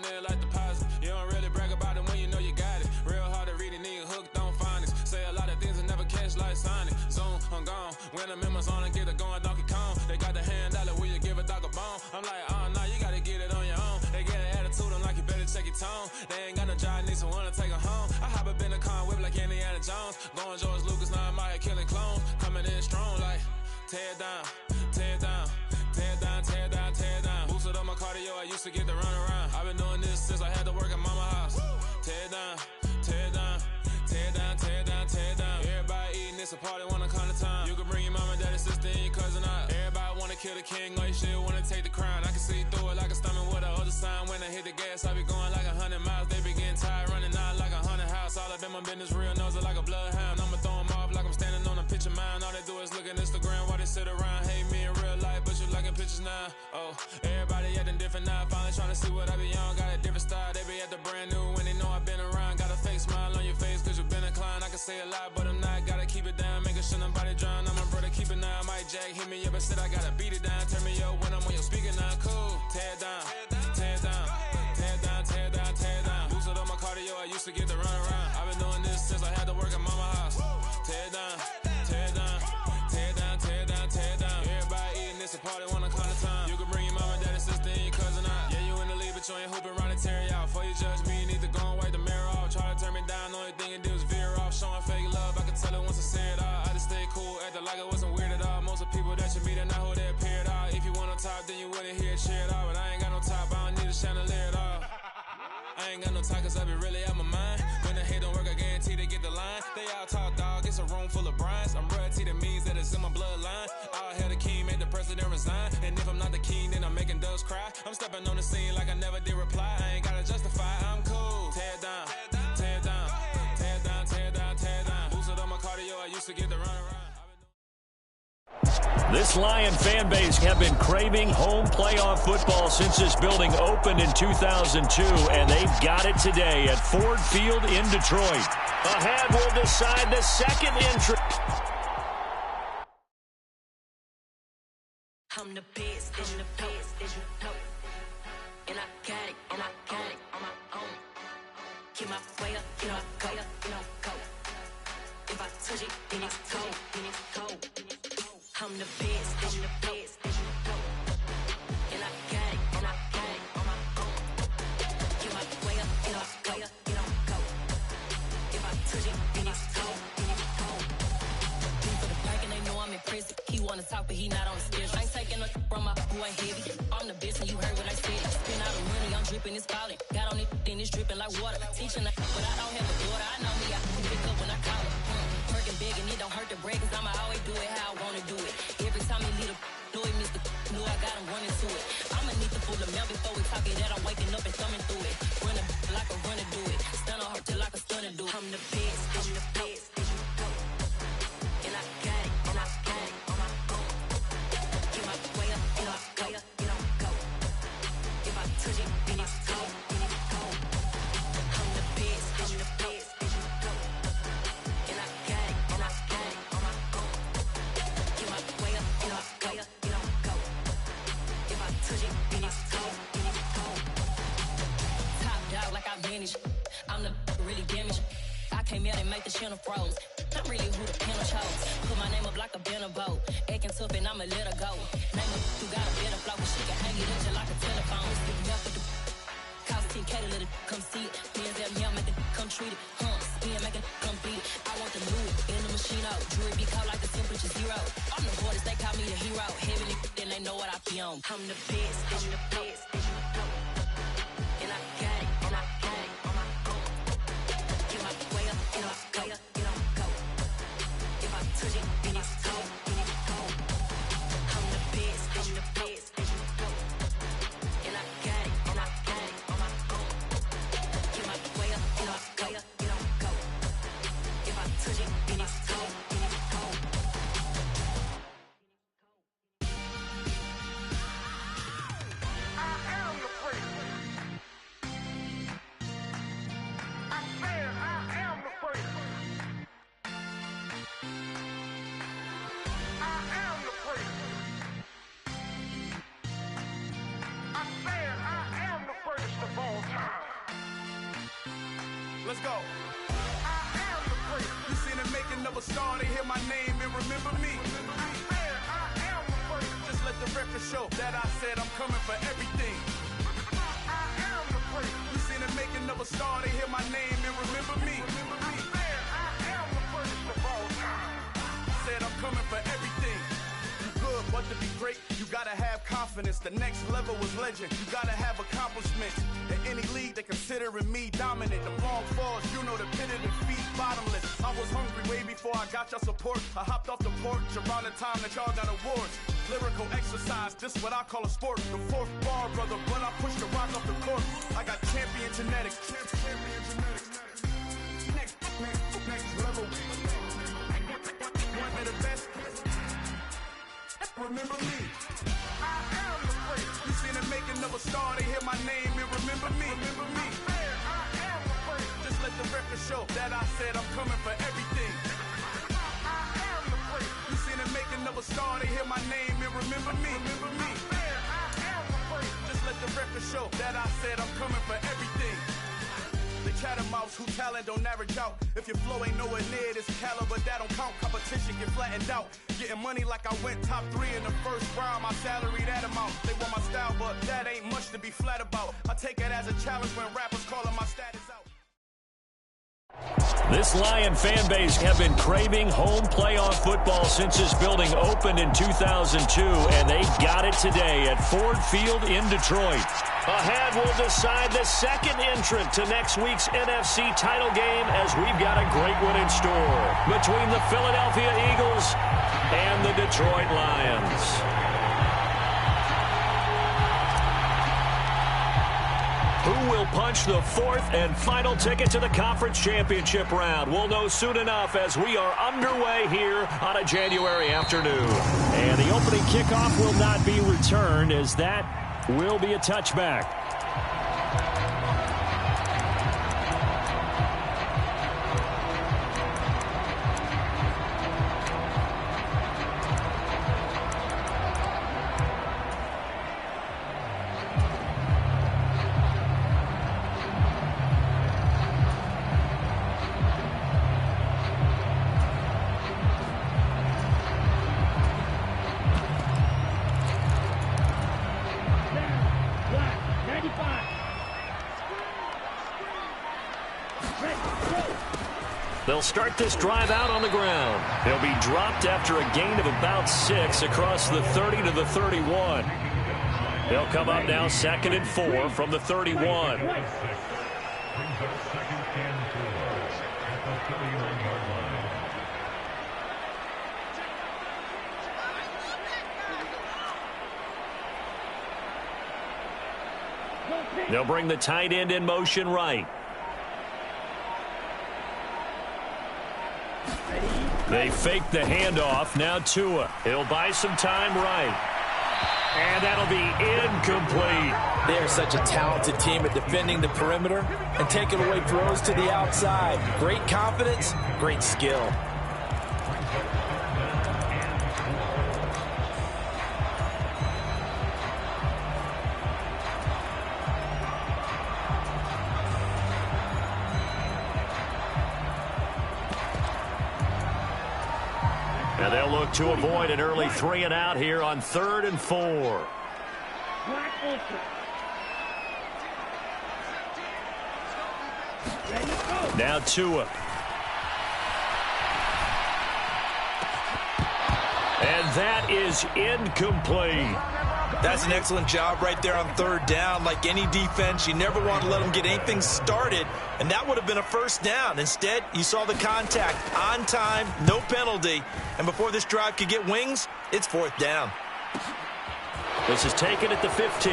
going in like deposit. You don't really brag about it when you know you got it. Real hard to read it, nigga hooked on phonics. Say a lot of things and never catch like Sonic. Zoom, I'm gone. When I'm in my zone, I get it going Donkey Kong. They got the hand dollar, will you give a dog a bone? I'm like, oh no, you gotta get it on your own. They get an attitude, I'm like, you better check your tone. They ain't got no job, need someone to take her home. I hop up in the car, whip like Indiana Jones. Going George Lucas, now I'm out here killing clones. Coming in strong like, tear down, tear down. Tear down, tear down, tear down. Boosted up my cardio, I used to get to run around. I've been doing this since I had to work at mama house. Tear down, tear down, tear down, tear down, tear down. Everybody eating, it's a party, wanna come to time. You can bring your mama, daddy, sister, and your cousin out. Everybody wanna kill the king, or you shit wanna take the crown. I can see through it like a stomach with a other sign. When I hit the gas, I be going like 100 miles. They be getting tired, running out like 100 house. All up in my business, real nose it like a bloodhound. I'ma throw them off like I'm standing on a picture mine. All they do is look at Instagram while they sit around. Hate me in real life, but you liking pictures now. Oh, everybody acting different now. Finally trying to see what I be on. Got a different style, they be at the brand new when they know I've been around. Got a fake smile on your face cause you been inclined. I can say a lot, but I'm not. Gotta keep it down, making sure nobody drown. I'm a brother, keep it now. Mike Jack hit me up and said I gotta beat it down. Turn me up when I'm on your speaker now. Cool, tear down, tear down, tear down, tear down, tear down. Boosted up my cardio, I used to get to run around. I've been doing this since I had to work at mama house. Tear down, tear down, tear down, tear down, tear down. Everybody eating, it's a party, wanna come to time. You can bring your mama, daddy, sister, and your cousin out. Yeah, you in the league, but you ain't hooping around and tear you out. Before you judge me, you need to go and wipe the mirror off. Try to turn me down, only thing it do is veer off. Showing fake love, I can tell it once I say it all. I just stay cool, acting like it wasn't weird at all. Most of the people that you meet are not who they appear at all. If you want on top, then you wouldn't hear it cheer at all. But I ain't got no top, I don't need a chandelier at all. I ain't got no time cause I be really out my mind. When the hate don't work, I guarantee they get the line. They all talk dog, it's a room full of brinds. I'm royalty, that means that it's in my bloodline. All hail the king, made the president resign. And if I'm not the king, then I'm making doves cry. I'm stepping on the scene like I never did reply. I ain't gotta justify, I'm cool. Tear down, tear down, tear down, tear down, tear down. Boosted up my cardio, I used to get to run around. This Lion fan base have been craving home playoff football since this building opened in 2002, and they've got it today at Ford Field in Detroit. Ahead will decide the second entry. I'm the best, I'm the best, as you know. And I got it, and I got it on my own. Get my way up, you know I go, you know I go. If I touch it, then it's cold, then it's cold. I'm the best, I'm the best, as you know. And I got it, and I got it on my own. Get my way up, you know I go, you know I go. If I touch it, then it's cold, then it's cold. Been for the park and they know I'm impressive. He wanna talk, but he not on the schedule. I ain't taking no from my boy heavy. I'm the best and you heard what I said. Spend all the money, I'm dripping, it's falling. Got on it, then it's dripping like water. Teaching the but I don't have a daughter. I know me, I can pick up when I call her. Working big and it don't hurt the break, cause I'ma always do it how I wanna do it. Every time he lead a know he missed the know I got him running to it. I'ma need to pull the mail before we talk it that I'm waking up and thumbing through it. Running like a runner do it. Stun on her till like a stunner do. I'm the best, I'm the best, as you know. And I got it, and I got it on my own. Get my way up, you know I go, you know I go. If I touch it, then it's cold, then it's cold. I'm the best, I'm the best, as you know. And I got it, and I got it on my own. Get my way up, you know I go, you know I go. If I touch it, then it's cold, then it's cold. Top dog like I vanished. I'm the really damaged. I came out and make the channel froze. I'm really who the panel chose. Put my name up like a banner boat. Acting tough and I'ma let her go. Name her who got a better flow, but she can hang it up just like a telephone. Stick me up with the cost 10K to let it come see it. Bands at me, I'm making come treat it. Spin making come beat it. I want the new in the machine out. Jewelry be cold like the temperature zero. I'm the hardest, they call me the hero. Heavy then they know what I be on. I'm the best, I'm the best, as you know. And I got it, and I got it on my own. Get my way up, you know I go, you know I go. If I touch it, then it's cold, then it's cold. I'm the best, I'm the best, as you know. And I got it, and I got it on my own. Get my way up, you know I go, you know I go. If I touch it, then it's cold, then it's cold. Let's go. I am the great. You seen the making of a star, they hear my name and remember me. I am the first. Just let the record show that I said I'm coming for everything. I am the great. You seen the making of a star, they hear my name and remember me. I am the first of all time. Said I'm coming for everything. Good, but to be great, you gotta have confidence. The next level was legend. You gotta have accomplishments. In any league, they considering me dominant. The long falls, you know the pit of defeat, bottomless. I was hungry way before I got your support. I hopped off the porch around the time that y'all got awards. Lyrical exercise, this what I call a sport. The fourth bar, brother, when I push the rock off the court. I got champion genetics. Champion genetics. Next level. One of the best. Remember me. I am the great. You seen the making of a star, they hear my name and remember me. Remember me. I am the great. Just let the record show that I said I'm coming for everything. I am the great. You seen the making of a star, they hear my name and remember me. Remember me. I am the great. Just let the record show that I said I'm coming for everything. They chattermouths who talent don't average out. If your flow ain't nowhere near this caliber, that don't count. Competition get flattened out. Getting money like I went top 3 in the first round. My salary that amount. They want my style, but that ain't much to be flat about. I take it as a challenge when rappers calling my status out. This Lion fan base have been craving home playoff football since this building opened in 2002, and they got it today at Ford Field in Detroit. Ahead, we'll decide the second entrant to next week's NFC title game as we've got a great one in store between the Philadelphia Eagles and the Detroit Lions. Who will punch the fourth and final ticket to the conference championship round? We'll know soon enough as we are underway here on a January afternoon. And the opening kickoff will not be returned as that will be a touchback. They'll start this drive out on the ground. He'll be dropped after a gain of about 6 across the 30 to the 31. They'll come up now 2nd and 4 from the 31. They'll bring the tight end in motion right. They fake the handoff. Now Tua. He'll buy some time right. And that'll be incomplete. They are such a talented team at defending the perimeter and taking away throws to the outside. Great confidence, great skill. And they'll look to avoid an early 3 and out here on 3rd and 4. Now Tua. And that is incomplete. That's an excellent job right there on 3rd down. Like any defense, you never want to let them get anything started, and that would have been a 1st down. Instead, you saw the contact on time, no penalty, and before this drive could get wings, it's 4th down. This is taken at the 15.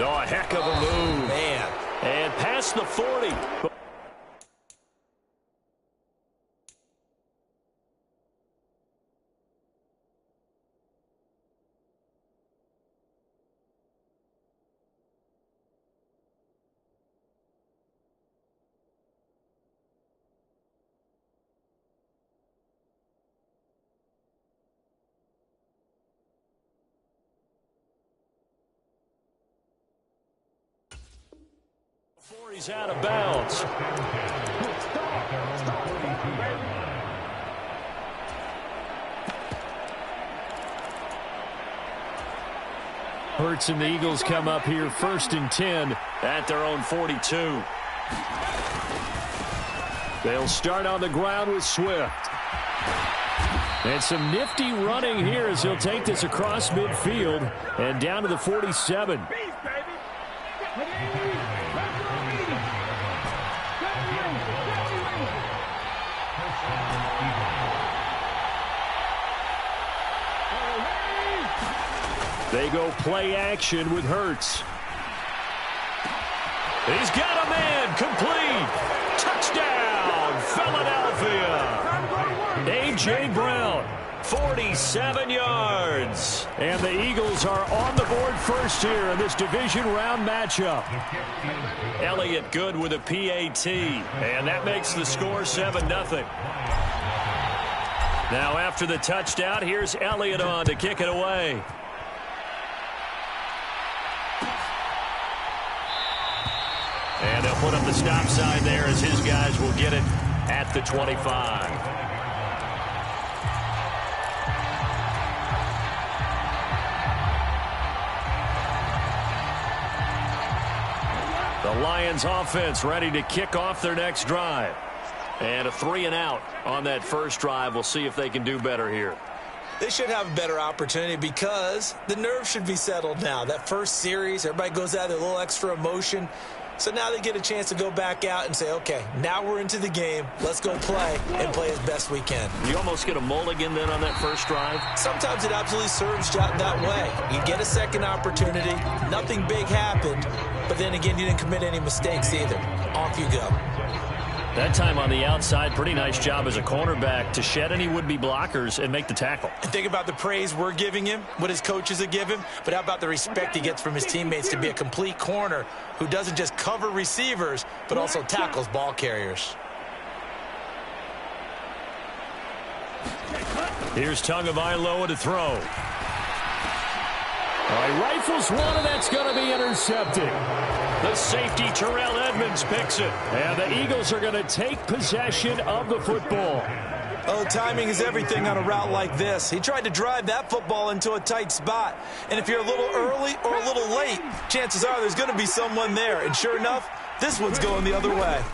Oh, a heck of a move. Man. And past the 40. He's out of bounds. Hurts and the Eagles come up here 1st and 10 at their own 42. They'll start on the ground with Swift. And some nifty running here as he'll take this across midfield and down to the 47. They go play action with Hurts. He's got a man complete. Touchdown, Philadelphia. A.J. Brown, 47 yards. And the Eagles are on the board first here in this division round matchup. Elliott good with a PAT. And that makes the score 7-0. Now after the touchdown, here's Elliott on to kick it away. And they'll put up the stop sign there as his guys will get it at the 25. The Lions offense ready to kick off their next drive. And a 3-and-out on that first drive. We'll see if they can do better here. They should have a better opportunity because the nerves should be settled now. That first series, everybody goes out with a little extra emotion. So now they get a chance to go back out and say, okay, now we're into the game. Let's go play and play as best we can. You almost get a mulligan then on that first drive? Sometimes it absolutely serves that way. You get a second opportunity. Nothing big happened. But then again, you didn't commit any mistakes either. Off you go. That time on the outside, pretty nice job as a cornerback to shed any would-be blockers and make the tackle. And think about the praise we're giving him, what his coaches have given, but how about the respect he gets from his teammates to be a complete corner who doesn't just cover receivers, but also tackles ball carriers. Here's Tagovailoa to throw. All right, rifles one, and that's going to be intercepted. The safety, Terrell Edmonds, picks it. And the Eagles are going to take possession of the football. Oh, timing is everything on a route like this. He tried to drive that football into a tight spot. And if you're a little early or a little late, chances are there's going to be someone there. And sure enough, this one's going the other way.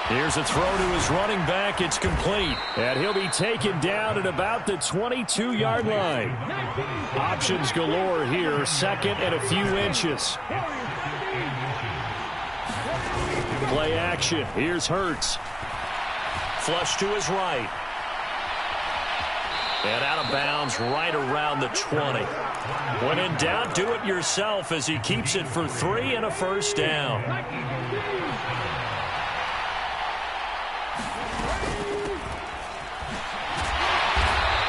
Here's a throw to his running back. It's complete. And he'll be taken down at about the 22-yard line. Options galore here. Second and a few inches. Play action. Here's Hurts. Flush to his right. And out of bounds right around the 20. When in doubt, do it yourself as he keeps it for 3 and a first down.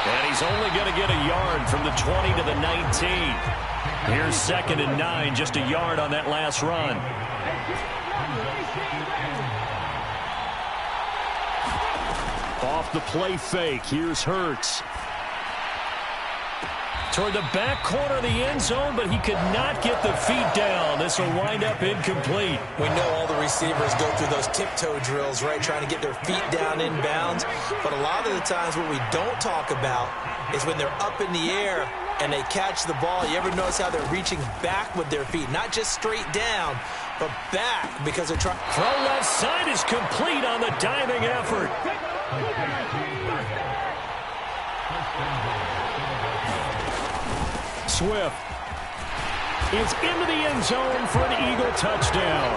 And he's only going to get a yard from the 20 to the 19. Here's 2nd and 9, just a yard on that last run. Off the play fake, here's Hurts. Toward the back corner of the end zone, but he could not get the feet down. This will wind up incomplete. We know all the receivers go through those tiptoe drills, right, trying to get their feet down inbounds. But a lot of the times what we don't talk about is when they're up in the air and they catch the ball. You ever notice how they're reaching back with their feet? Not just straight down, but back because they're trying. Throw left side is complete on the diving effort. Swift is into the end zone for an Eagle touchdown.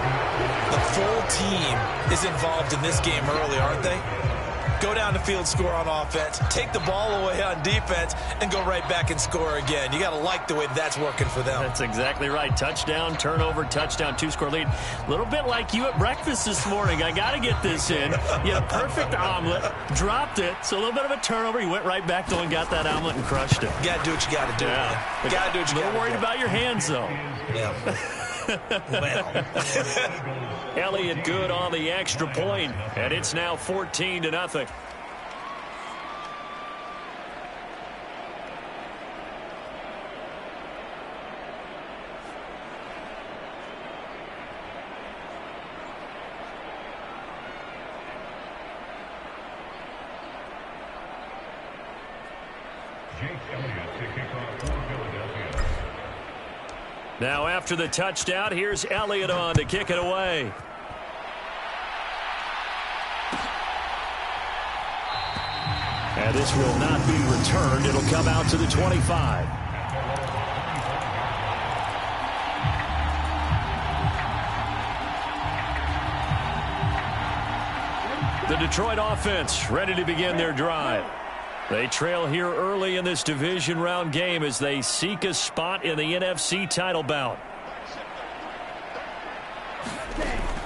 The full team is involved in this game early, aren't they? Go down the field, score on offense, take the ball away on defense, and go right back and score again. You got to like the way that's working for them. That's exactly right. Touchdown, turnover, touchdown, 2-score lead. A little bit like you at breakfast this morning. I got to get this in. You had a perfect omelet, dropped it, so a little bit of a turnover. You went right back though and got that omelet and crushed it. You got to do what you got to do. Yeah. You got to do what you got to do. A little worried about your hands, though. Yeah. Well. Elliott good on the extra point, and it's now 14-0. Now after the touchdown, here's Elliott on to kick it away. And this will not be returned. It'll come out to the 25. The Detroit offense ready to begin their drive. They trail here early in this division round game as they seek a spot in the NFC title bout.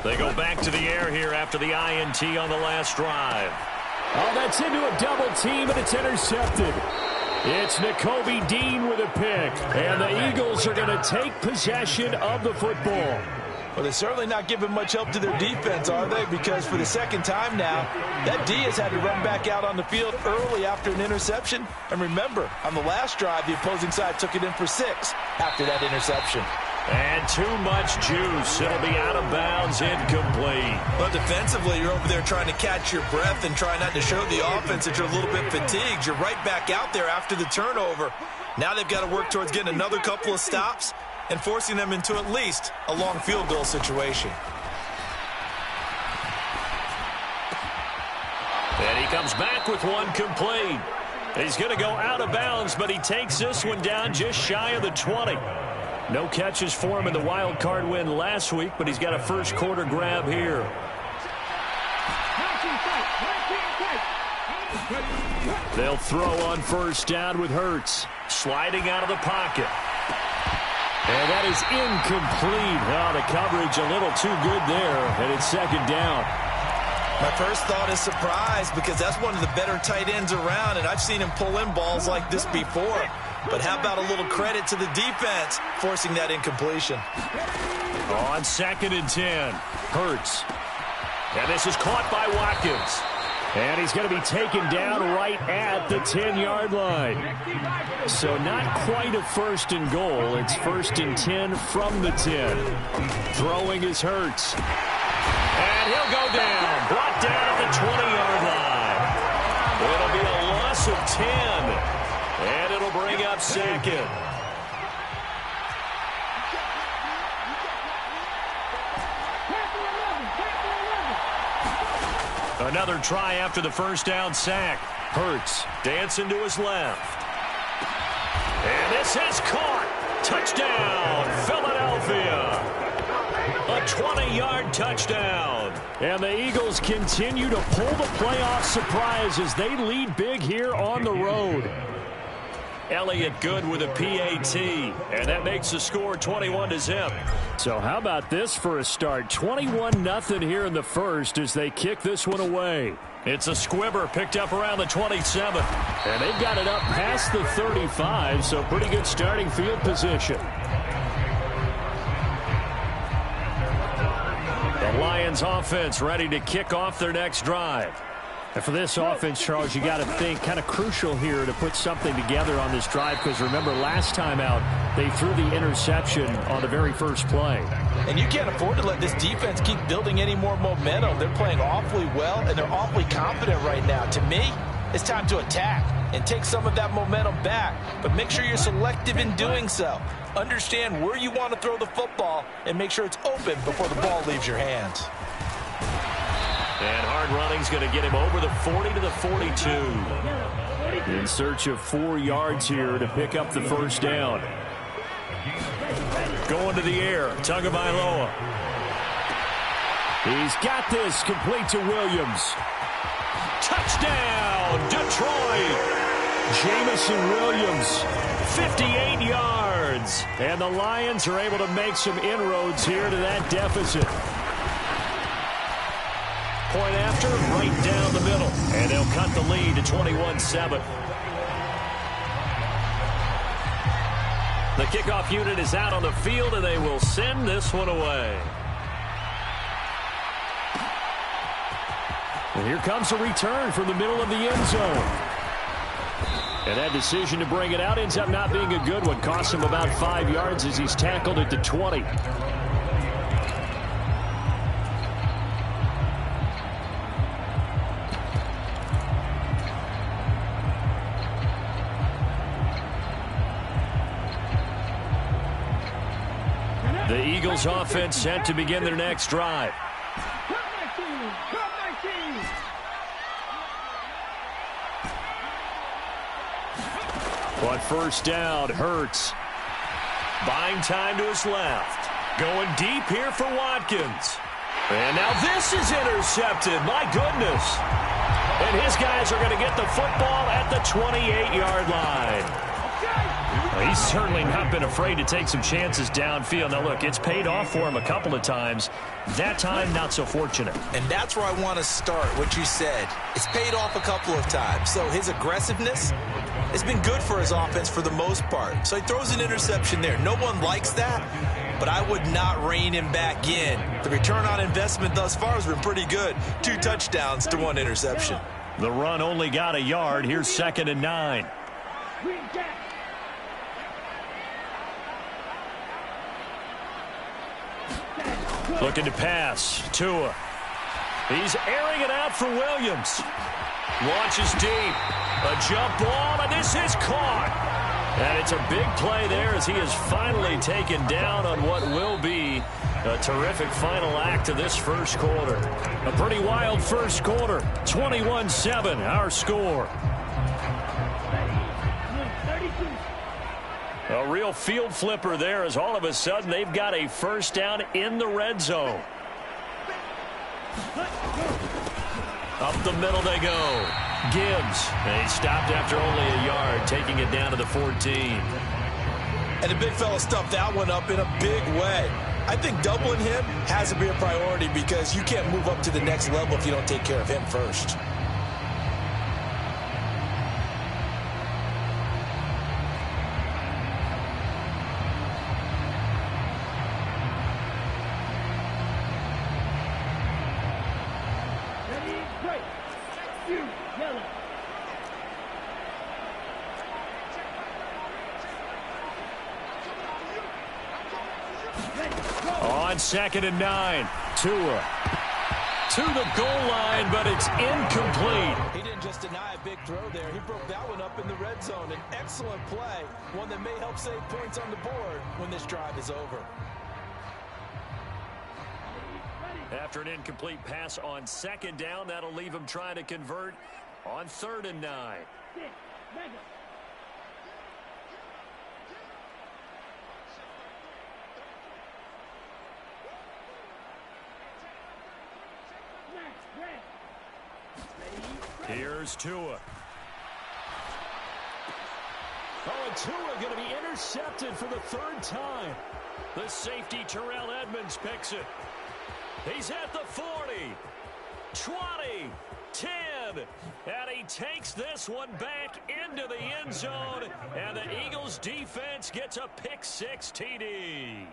They go back to the air here after the INT on the last drive. Oh, that's into a double team, and it's intercepted. It's Nakobe Dean with a pick, and the Eagles are going to take possession of the football. Well, they're certainly not giving much help to their defense, are they? Because for the second time now, that D has had to run back out on the field early after an interception. And remember, on the last drive, the opposing side took it in for 6 after that interception. And too much juice. It'll be out of bounds, incomplete. Well, defensively, you're over there trying to catch your breath and try not to show the offense that you're a little bit fatigued. You're right back out there after the turnover. Now they've got to work towards getting another couple of stops and forcing them into at least a long field goal situation. And he comes back with one complete. He's going to go out of bounds, but he takes this one down just shy of the 20. No catches for him in the wild card win last week, but he's got a first quarter grab here. They'll throw on first down with Hurts. Sliding out of the pocket. And that is incomplete. Oh, the coverage a little too good there, and it's second down. My first thought is surprise because that's one of the better tight ends around, and I've seen him pull in balls like this before. But how about a little credit to the defense forcing that incompletion? On 2nd and 10, Hurts. And this is caught by Watkins. And he's going to be taken down right at the 10-yard line. So not quite a first and goal. It's 1st and 10 from the 10. Throwing is Hurts. And he'll go down. Brought down at the 20-yard line. It'll be a loss of 10. And it'll bring up 2nd. Another try after the first down sack. Hurts dancing to his left. And this is caught. Touchdown, Philadelphia. A 20-yard touchdown. And the Eagles continue to pull the playoff surprise as they lead big here on the road. Elliott good with a PAT, and that makes the score 21-0. So how about this for a start? 21-0 here in the first as they kick this one away. It's a squibber picked up around the 27. And they've got it up past the 35, so pretty good starting field position. The Lions offense ready to kick off their next drive. And for this offense, Charles, you got to think kind of crucial here to put something together on this drive because remember last time out they threw the interception on the very first play. And you can't afford to let this defense keep building any more momentum. They're playing awfully well and they're awfully confident right now. To me, it's time to attack and take some of that momentum back. But make sure you're selective in doing so. Understand where you want to throw the football and make sure it's open before the ball leaves your hands. And hard running's going to get him over the 40 to the 42. In search of 4 yards here to pick up the first down. Going to the air, Tagovailoa. He's got this, complete to Williams. Touchdown, Detroit. Jamison Williams, 58 yards. And the Lions are able to make some inroads here to that deficit. Point after, right down the middle. And they'll cut the lead to 21-7. The kickoff unit is out on the field, and they will send this one away. And here comes a return from the middle of the end zone. And that decision to bring it out ends up not being a good one. Costs him about 5 yards as he's tackled at the 20. The Eagles offense set to begin their next drive. But first down, Hurts. Buying time to his left. Going deep here for Watkins. And now this is intercepted. My goodness. And his guys are going to get the football at the 28-yard line. Well, he's certainly not been afraid to take some chances downfield. Now, look, it's paid off for him a couple of times. That time, not so fortunate. And that's where I want to start, what you said. It's paid off a couple of times. So his aggressiveness has been good for his offense for the most part. So he throws an interception there. No one likes that, but I would not rein him back in. The return on investment thus far has been pretty good. 2 touchdowns to 1 interception. The run only got a yard. Here's 2nd and 9. Looking to pass. Tua. He's airing it out for Williams. Launches deep. A jump ball, and this is caught. And it's a big play there as he is finally taken down on what will be a terrific final act of this first quarter. A pretty wild first quarter. 21-7, our score. A real field flipper there as all of a sudden they've got a first down in the red zone. Up the middle they go. Gibbs. And he stopped after only a yard, taking it down to the 14. And the big fella stuffed that one up in a big way. I think doubling him has to be a priority because you can't move up to the next level if you don't take care of him first. On 2nd and 9, Tua to the goal line, but it's incomplete. He didn't just deny a big throw there. He broke that one up in the red zone. An excellent play, one that may help save points on the board when this drive is over. After an incomplete pass on 2nd down, that'll leave him trying to convert on 3rd and 9. Here's Tua. Oh, and Tua going to be intercepted for the 3rd time. The safety, Terrell Edmonds, picks it. He's at the 40, 20, 10, and he takes this one back into the end zone, and the Eagles defense gets a pick-6 TD.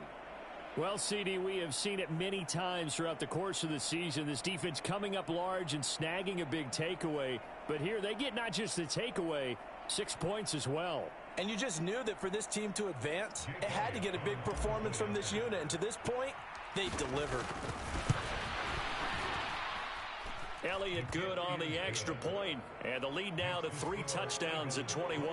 Well, CD, we have seen it many times throughout the course of the season. This defense coming up large and snagging a big takeaway. But here they get not just the takeaway, 6 points as well. And you just knew that for this team to advance, it had to get a big performance from this unit. And to this point, they delivered. Elliott good on the extra point, and the lead now to 3 touchdowns at 21.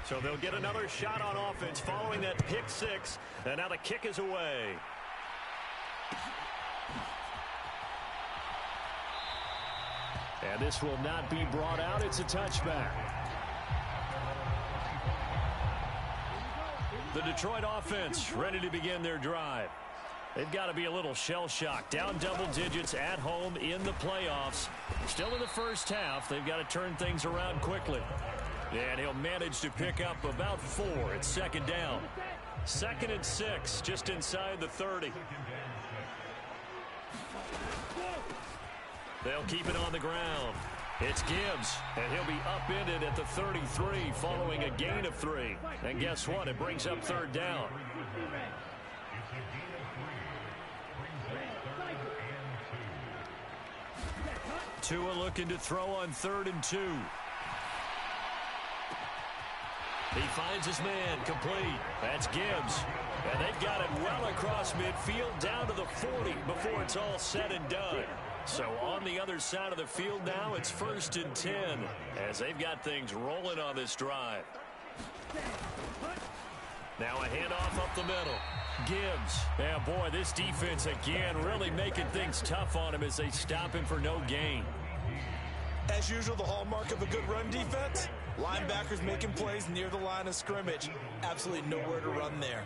So they'll get another shot on offense following that pick-6, and now the kick is away. And this will not be brought out. It's a touchback. The Detroit offense ready to begin their drive. They've got to be a little shell-shocked. Down double digits at home in the playoffs. Still in the first half. They've got to turn things around quickly. And he'll manage to pick up about 4 at 2nd down. 2nd and 6, just inside the 30. They'll keep it on the ground. It's Gibbs, and he'll be upended at the 33 following a gain of 3. And guess what? It brings up 3rd down. Tua looking to throw on 3rd and 2. He finds his man complete. That's Gibbs. And they've got it well across midfield down to the 40 before it's all said and done. So on the other side of the field now, it's 1st and 10 as they've got things rolling on this drive. Now a handoff up the middle. Gibbs. And boy, this defense again really making things tough on him as they stop him for no gain. As usual, the hallmark of a good run defense, linebackers making plays near the line of scrimmage. Absolutely nowhere to run there.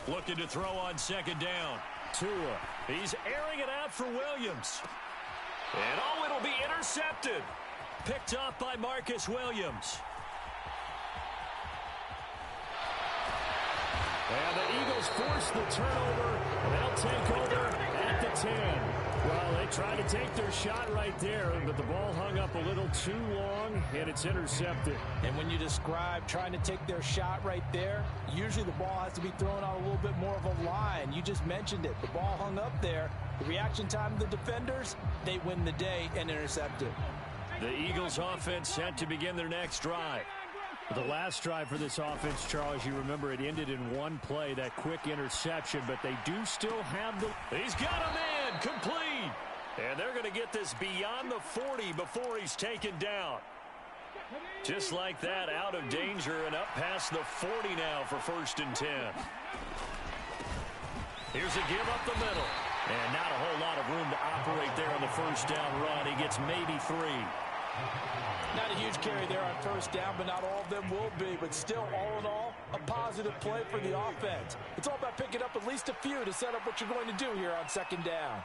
Looking to throw on second down. Tua. He's airing it out for Williams. And oh, it'll be intercepted. Picked off by Marcus Williams. And the Eagles force the turnover. They'll take over at the 10. Well, they tried to take their shot right there, but the ball hung up a little too long, and it's intercepted. And when you describe trying to take their shot right there, usually the ball has to be thrown out a little bit more of a line. You just mentioned it. The ball hung up there. The reaction time of the defenders, they win the day and intercept it. The Eagles offense set to begin their next drive. The last drive for this offense, Charles, you remember it ended in one play, that quick interception, but they do still have the... He's got a man, complete. And they're going to get this beyond the 40 before he's taken down. Just like that, out of danger and up past the 40 now for 1st and 10. Here's a give up the middle. And not a whole lot of room to operate there on the first down run. He gets maybe 3. Not a huge carry there on first down, but not all of them will be. But still, all in all, a positive play for the offense. It's all about picking up at least a few to set up what you're going to do here on second down.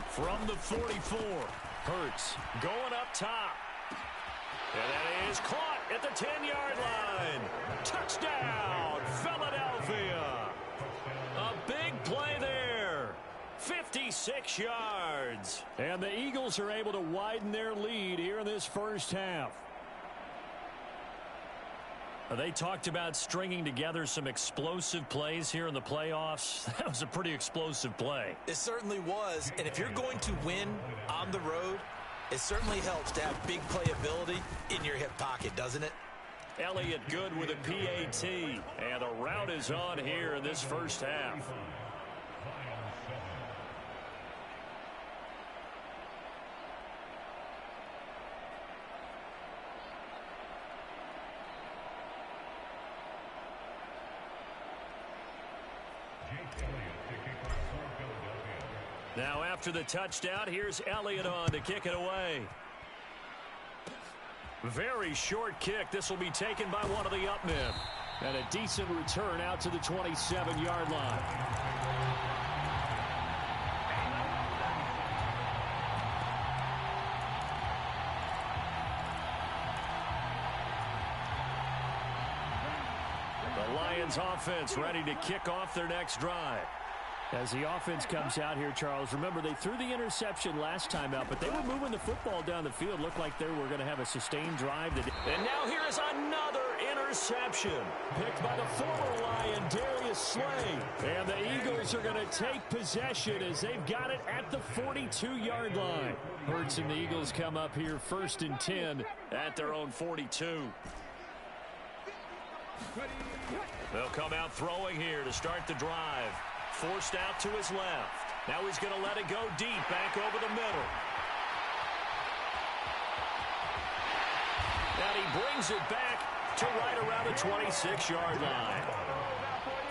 From the 44, Hurts going up top. And that is caught at the 10-yard line. Touchdown, Philadelphia. A big play there. 56 yards. And the Eagles are able to widen their lead here in this first half. They talked about stringing together some explosive plays here in the playoffs. That was a pretty explosive play. It certainly was. And if you're going to win on the road, it certainly helps to have big playability in your hip pocket, doesn't it? Elliott good with a PAT. And the route is on here in this first half. Now after the touchdown, here's Elliott on to kick it away. Very short kick. This will be taken by one of the up men. And a decent return out to the 27-yard line. The Lions offense ready to kick off their next drive. As the offense comes out here, Charles, remember they threw the interception last time out, but they were moving the football down the field. Looked like they were going to have a sustained drive. And now here is another interception. Picked by the former Lion, Darius Slay. And the Eagles are going to take possession as they've got it at the 42-yard line. Hurts and the Eagles come up here 1st and 10 at their own 42. They'll come out throwing here to start the drive. Forced out to his left. Now he's going to let it go deep, back over the middle. And he brings it back to right around the 26-yard line.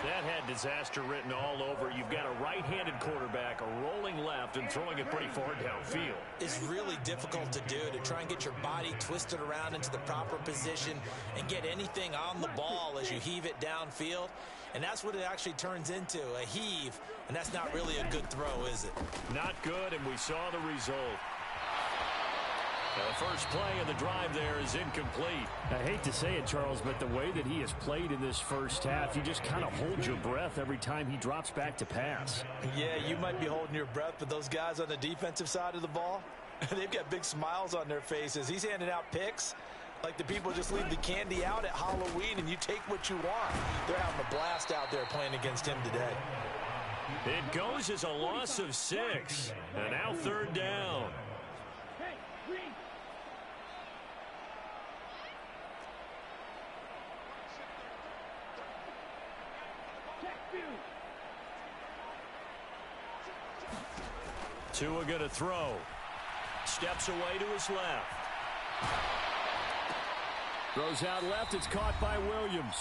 That had disaster written all over. You've got a right-handed quarterback, a rolling left, and throwing it pretty far downfield. It's really difficult to do, to try and get your body twisted around into the proper position and get anything on the ball as you heave it downfield. And that's what it actually turns into, a heave. And that's not really a good throw, is it? Not good, and we saw the result. The first play of the drive there is incomplete. I hate to say it, Charles, but the way that he has played in this first half, you just kind of hold your breath every time he drops back to pass. Yeah, you might be holding your breath, but those guys on the defensive side of the ball, they've got big smiles on their faces. He's handing out picks like the people just leave the candy out at Halloween and you take what you want. They're having a blast out there playing against him today. It goes as a loss of 6. And now 3rd down. Tua going to throw. Steps away to his left. Throws out left. It's caught by Williams.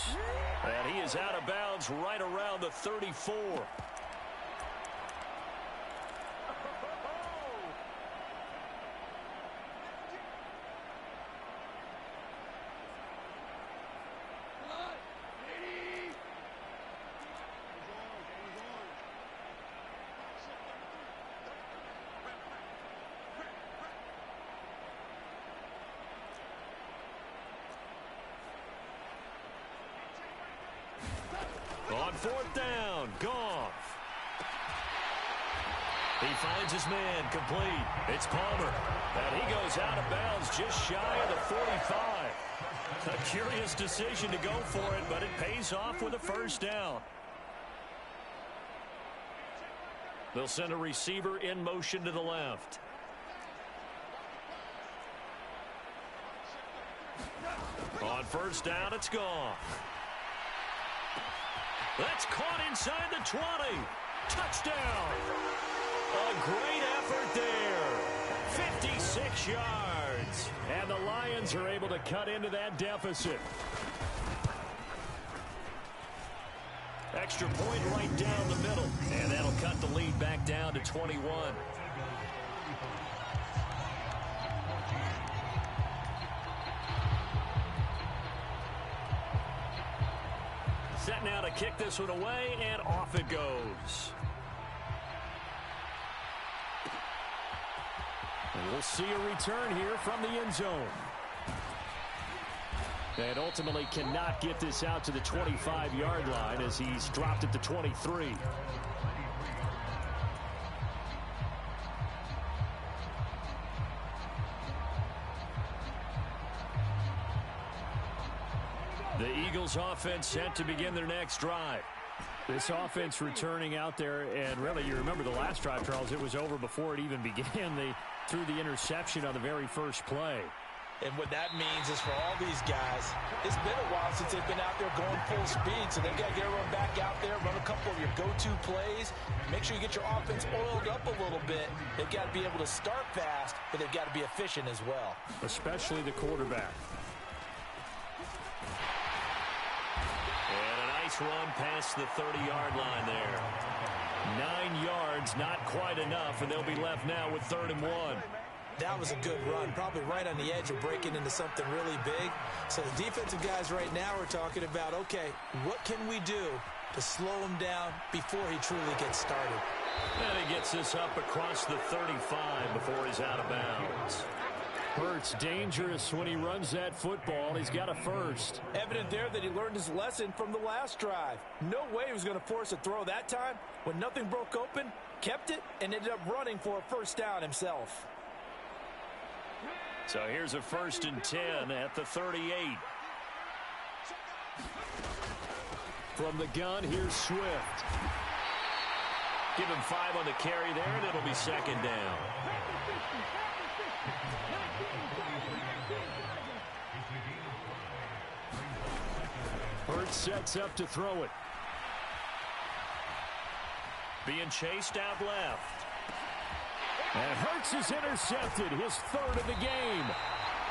And he is out of bounds right around the 34. On fourth down, Goff. He finds his man complete. It's Palmer. And he goes out of bounds just shy of the 45. A curious decision to go for it, but it pays off with a first down. They'll send a receiver in motion to the left. On first down, it's Goff. That's caught inside the 20. Touchdown. A great effort there. 56 yards. And the Lions are able to cut into that deficit. Extra point right down the middle. And that'll cut the lead back down to 21. Set now to kick this one away, and off it goes. And we'll see a return here from the end zone. And ultimately cannot get this out to the 25-yard line as he's dropped it to 23. The Eagles offense set to begin their next drive. This offense returning out there, and really, you remember the last drive, Charles, it was over before it even began. They threw the interception on the very first play. And what that means is for all these guys, it's been a while since they've been out there going full speed, so they've got to get everyone back out there, run a couple of your go-to plays, make sure you get your offense oiled up a little bit. They've got to be able to start fast, but they've got to be efficient as well. Especially the quarterback. Nice run past the 30-yard line there. 9 yards, not quite enough, and they'll be left now with 3rd and 1. That was a good run, probably right on the edge of breaking into something really big. So the defensive guys right now are talking about, okay, what can we do to slow him down before he truly gets started? And he gets this up across the 35 before he's out of bounds. Hurts dangerous when he runs that football. He's got a first. Evident there that he learned his lesson from the last drive. No way he was going to force a throw that time. When nothing broke open, kept it, and ended up running for a first down himself. So here's a 1st and 10 at the 38. From the gun, here's Swift. Give him 5 on the carry there, and it'll be 2nd down. Hurts sets up to throw it. Being chased out left. And Hurts is intercepted, his 3rd of the game.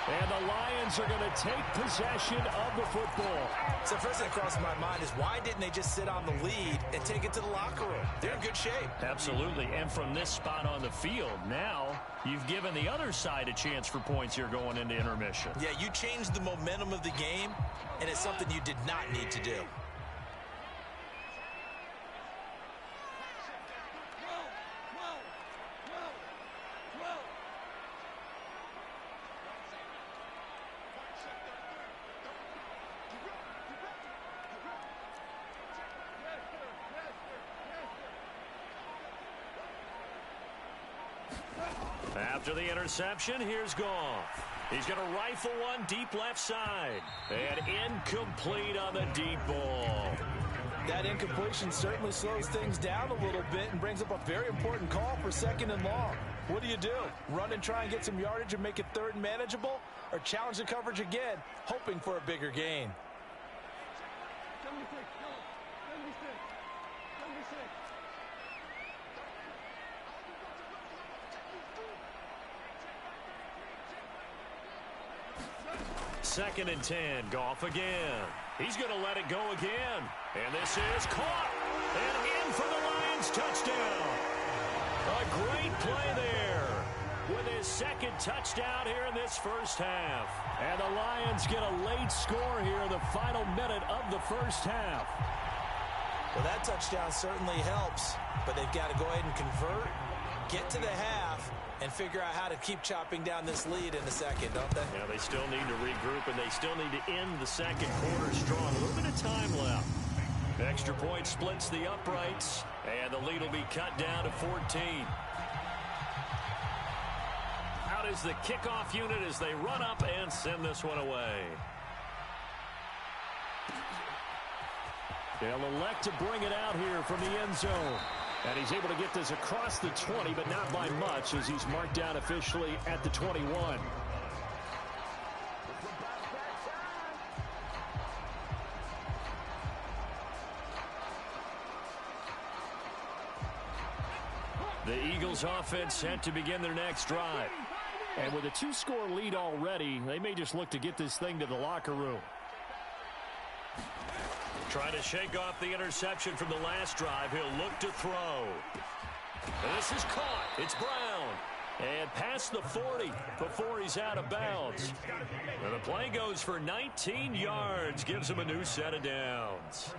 And the Lions are going to take possession of the football. So first thing that crossed my mind is why didn't they just sit on the lead and take it to the locker room? They're in good shape. Absolutely. And from this spot on the field, now you've given the other side a chance for points here going into intermission. Yeah, you changed the momentum of the game, and it's something you did not need to do. After the interception, here's Goff. He's going to rifle one deep left side. And incomplete on the deep ball. That incompletion certainly slows things down a little bit and brings up a very important call for 2nd and long. What do you do? Run and try and get some yardage and make it 3rd and manageable? Or challenge the coverage again, hoping for a bigger gain? 2nd and 10. Goff again. He's going to let it go again. And this is caught. And in for the Lions touchdown. A great play there with his 2nd touchdown here in this first half. And the Lions get a late score here in the final minute of the first half. Well, that touchdown certainly helps, but they've got to go ahead and convert, get to the half, and figure out how to keep chopping down this lead in the second, don't they? Yeah, they still need to regroup, and they still need to end the second quarter strong. A little bit of time left. Extra point splits the uprights, and the lead will be cut down to 14. Out is the kickoff unit as they run up and send this one away. They'll elect to bring it out here from the end zone. And he's able to get this across the 20, but not by much as he's marked down officially at the 21. The Eagles offense set to begin their next drive. And with a 2-score lead already, they may just look to get this thing to the locker room. Trying to shake off the interception from the last drive. He'll look to throw. And this is caught. It's Brown. And past the 40 before he's out of bounds. And the play goes for 19 yards. Gives him a new set of downs.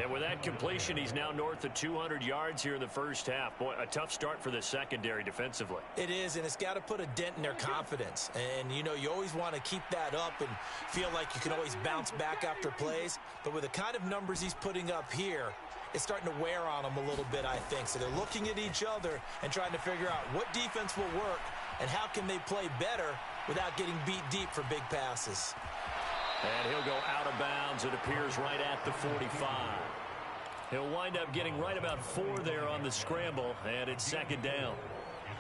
And with that completion, he's now north of 200 yards here in the first half. Boy, a tough start for the secondary defensively. It is, and it's got to put a dent in their confidence. And, you know, you always want to keep that up and feel like you can always bounce back after plays. But with the kind of numbers he's putting up here, it's starting to wear on them a little bit, I think. So they're looking at each other and trying to figure out what defense will work and how can they play better without getting beat deep for big passes. And he'll go out of bounds, it appears, right at the 45. He'll wind up getting right about 4 there on the scramble, and it's 2nd down.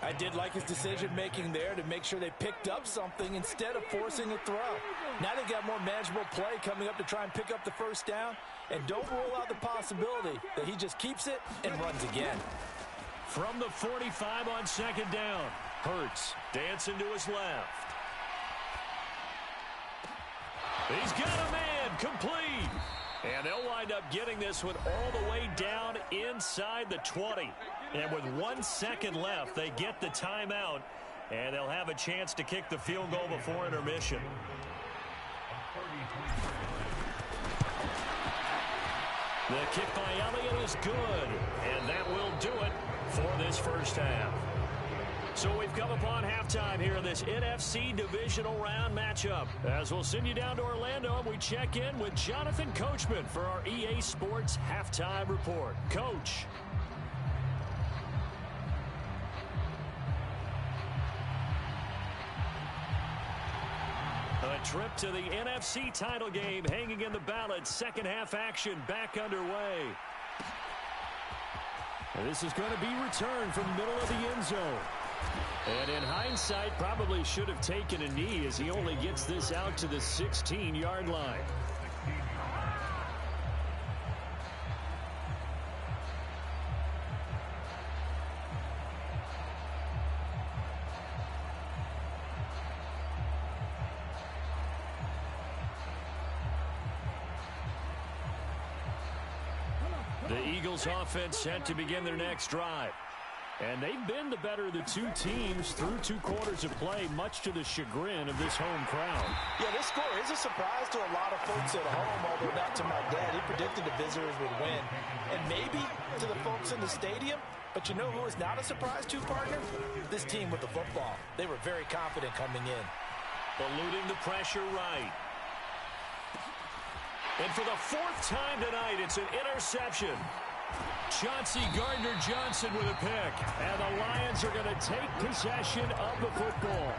I did like his decision-making there to make sure they picked up something instead of forcing a throw. Now they've got more manageable play coming up to try and pick up the first down, and don't rule out the possibility that he just keeps it and runs again. From the 45 on 2nd down, Hurts dancing to his left. He's got a man, complete. And they'll wind up getting this one all the way down inside the 20. And with 1 second left, they get the timeout. And they'll have a chance to kick the field goal before intermission. The kick by Elliott is good. And that will do it for this first half. So we've come upon halftime here in this NFC Divisional Round matchup. As we'll send you down to Orlando, and we check in with Jonathan Coachman for our EA Sports Halftime Report. Coach. A trip to the NFC title game hanging in the balance. Second half action back underway. And this is going to be returned from the middle of the end zone. And in hindsight, probably should have taken a knee as he only gets this out to the 16-yard line. The Eagles offense set to begin their next drive. And they've been the better of the two teams through 2 quarters of play, much to the chagrin of this home crowd. Yeah, this score is a surprise to a lot of folks at home, although not to my dad. He predicted the visitors would win. And maybe to the folks in the stadium, but you know who is not a surprise to, partner? This team with the football. They were very confident coming in. Eluding the pressure right. And for the 4th time tonight, it's an interception. Chauncey Gardner-Johnson with a pick. And the Lions are going to take possession of the football.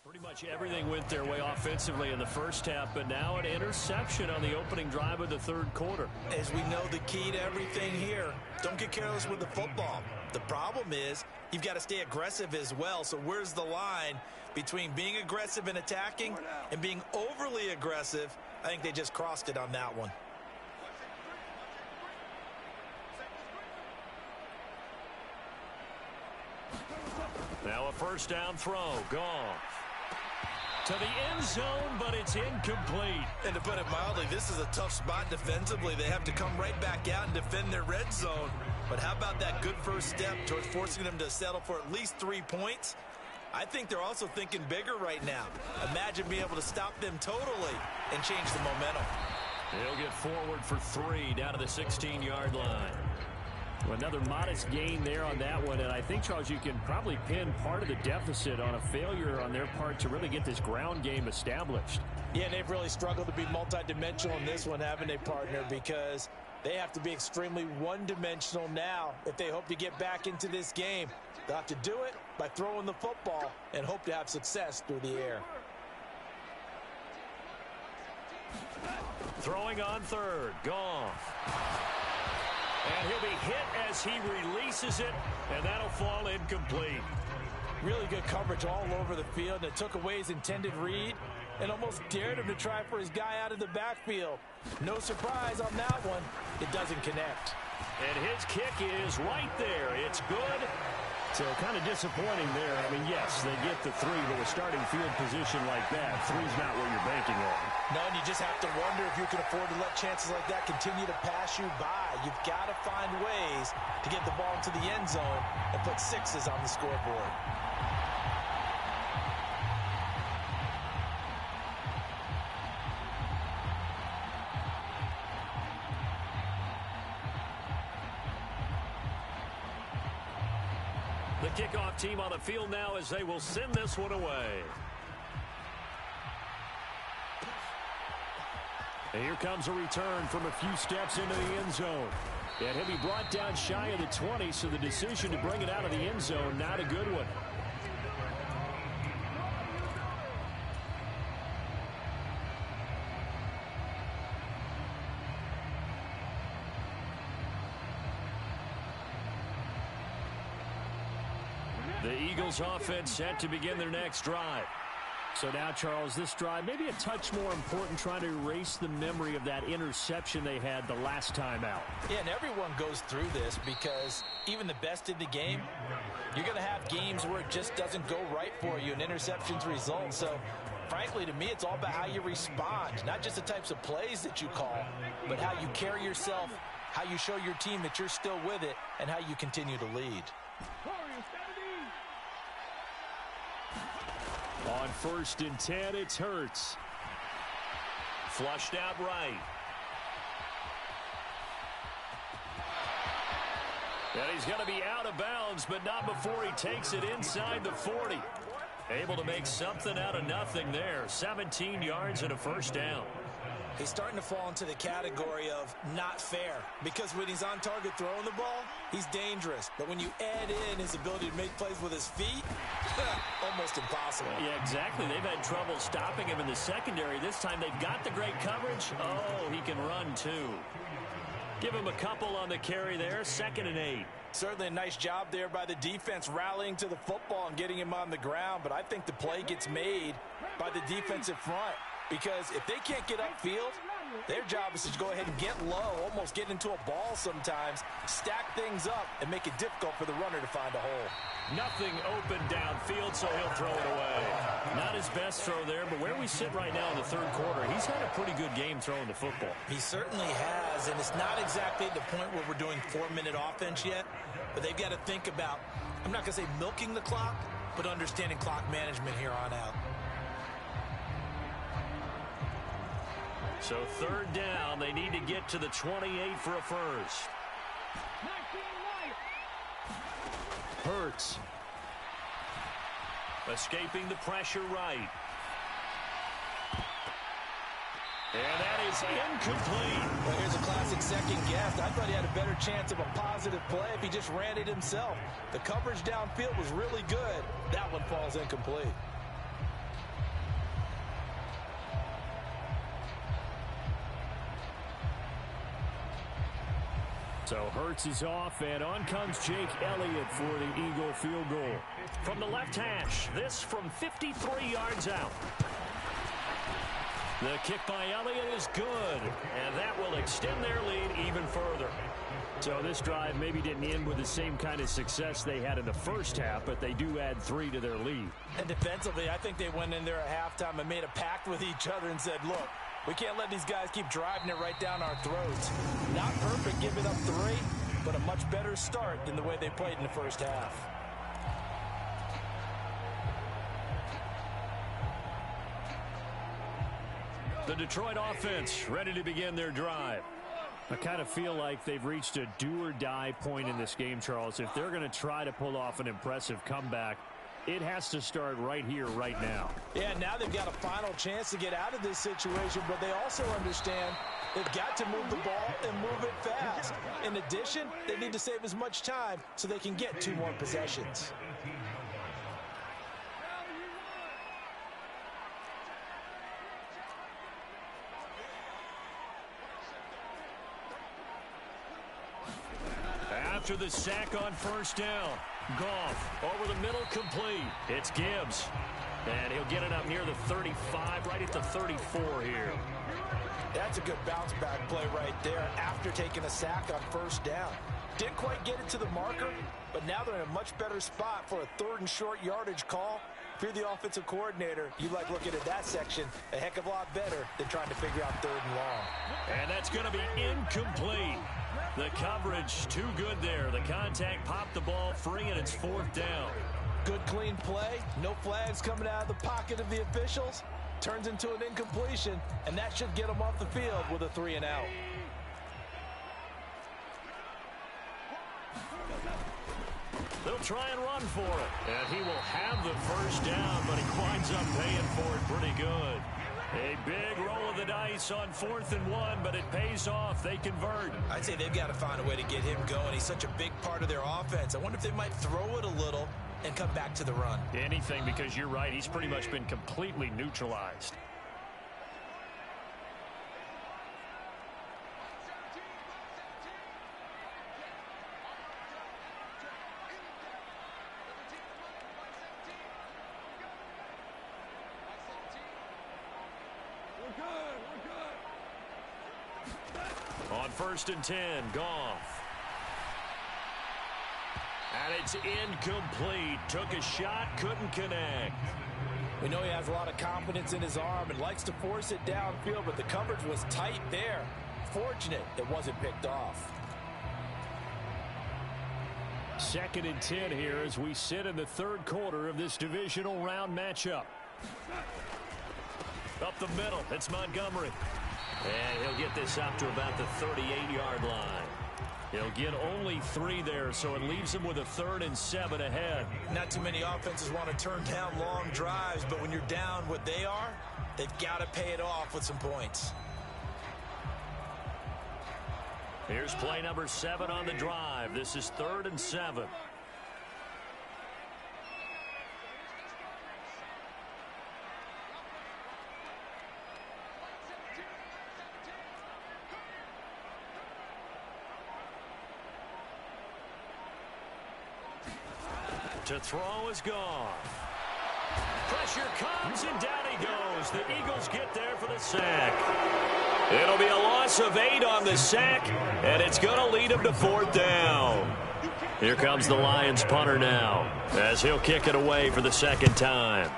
Pretty much everything went their way offensively in the first half, but now an interception on the opening drive of the third quarter. As we know, the key to everything here, don't get careless with the football. The problem is you've got to stay aggressive as well. So where's the line between being aggressive and attacking and being overly aggressive? I think they just crossed it on that one. Now a first down throw. Gone to the end zone, but it's incomplete. And to put it mildly, this is a tough spot defensively. They have to come right back out and defend their red zone. But how about that good first step towards forcing them to settle for at least 3 points? I think they're also thinking bigger right now. Imagine being able to stop them totally and change the momentum. He'll get forward for 3 down to the 16-yard line. Well, another modest gain there on that one, and I think, Charles, you can probably pin part of the deficit on a failure on their part to really get this ground game established. Yeah, and they've really struggled to be multidimensional in this one, haven't they, partner? Because they have to be extremely one-dimensional now if they hope to get back into this game. They'll have to do it by throwing the football and hope to have success through the air. Throwing on third. Goff. And he'll be hit as he releases it, and that'll fall incomplete. Really good coverage all over the field. It took away his intended read and almost dared him to try for his guy out of the backfield. No surprise on that one. It doesn't connect. And his kick is right there. It's good. So kind of disappointing there. I mean, yes, they get the 3, but with starting field position like that, 3's not what you're banking on. No, and you just have to wonder if you can afford to let chances like that continue to pass you by. You've got to find ways to get the ball into the end zone and put 6s on the scoreboard. The kickoff team on the field now as they will send this one away. And here comes a return from a few steps into the end zone. And he'll be brought down shy of the 20, so the decision to bring it out of the end zone, not a good one. The Eagles offense set to begin their next drive. So now, Charles, this drive maybe a touch more important, trying to erase the memory of that interception they had the last time out. Yeah, and everyone goes through this because even the best in the game, you're going to have games where it just doesn't go right for you and interceptions result. So, frankly, to me, it's all about how you respond, not just the types of plays that you call, but how you carry yourself, how you show your team that you're still with it, and how you continue to lead. On 1st and 10, it's Hurts. Flushed out right. And he's going to be out of bounds, but not before he takes it inside the 40. Able to make something out of nothing there. 17 yards and a first down. He's starting to fall into the category of not fair, because when he's on target throwing the ball, he's dangerous. But when you add in his ability to make plays with his feet, almost impossible. Yeah, exactly. They've had trouble stopping him in the secondary. This time they've got the great coverage. Oh, he can run too. Give him a couple on the carry there. 2nd and 8. Certainly a nice job there by the defense rallying to the football and getting him on the ground. But I think the play gets made by the defensive front. Because if they can't get upfield, their job is to go ahead and get low, almost get into a ball sometimes, stack things up, and make it difficult for the runner to find a hole. Nothing open downfield, so he'll throw it away. Not his best throw there, but where we sit right now in the third quarter, he's had a pretty good game throwing the football. He certainly has, and it's not exactly the point where we're doing 4-minute offense yet, but they've got to think about, I'm not going to say milking the clock, but understanding clock management here on out. So 3rd down, they need to get to the 28 for a first. Hurts. Escaping the pressure right. And that is incomplete. Well, here's a classic second guess. I thought he had a better chance of a positive play if he just ran it himself. The coverage downfield was really good. That one falls incomplete. So Hurts is off, and on comes Jake Elliott for the Eagle field goal. From the left hash, this from 53 yards out. The kick by Elliott is good, and that will extend their lead even further. So this drive maybe didn't end with the same kind of success they had in the first half, but they do add 3 to their lead. And defensively, I think they went in there at halftime and made a pact with each other and said, look, we can't let these guys keep driving it right down our throats. Not perfect giving up 3, but a much better start than the way they played in the first half. The Detroit offense ready to begin their drive. I kind of feel like they've reached a do-or-die point in this game, Charles. If they're going to try to pull off an impressive comeback, it has to start right here, right now. Yeah, now they've got a final chance to get out of this situation, but they also understand they've got to move the ball and move it fast. In addition, they need to save as much time so they can get 2 more possessions. After the sack on first down, Goff over the middle, complete. It's Gibbs, and he'll get it up near the 35, right at the 34 here. That's a good bounce-back play right there after taking a sack on first down. Didn't quite get it to the marker, but now they're in a much better spot for a 3rd and short yardage call. If you're the offensive coordinator, you like looking at that section a heck of a lot better than trying to figure out 3rd and long. And that's going to be incomplete. The coverage too good there. The contact popped the ball free, and it's 4th down. Good clean play. No flags coming out of the pocket of the officials. Turns into an incompletion, and that should get them off the field with a 3 and out. They'll try and run for it. And he will have the first down, but he winds up paying for it pretty good. A big roll of the dice on 4th and 1, but it pays off. They convert. I'd say they've got to find a way to get him going. He's such a big part of their offense. I wonder if they might throw it a little and come back to the run. Anything, because you're right. He's pretty much been completely neutralized. On 1st and 10, Goff. And it's incomplete. Took a shot, couldn't connect. We know he has a lot of confidence in his arm and likes to force it downfield, but the coverage was tight there. Fortunate it wasn't picked off. 2nd and 10 here as we sit in the 3rd quarter of this divisional round matchup. Up the middle, it's Montgomery. And he'll get this up to about the 38-yard line. He'll get only 3 there, so it leaves him with a 3rd and 7 ahead. Not too many offenses want to turn down long drives, but when you're down what they are, they've got to pay it off with some points. Here's play number 7 on the drive. This is 3rd and 7. To throw is gone. Pressure comes, and down he goes. The Eagles get there for the sack. It'll be a loss of 8 on the sack, and it's going to lead him to 4th down. Here comes the Lions punter now, as he'll kick it away for the 2nd time.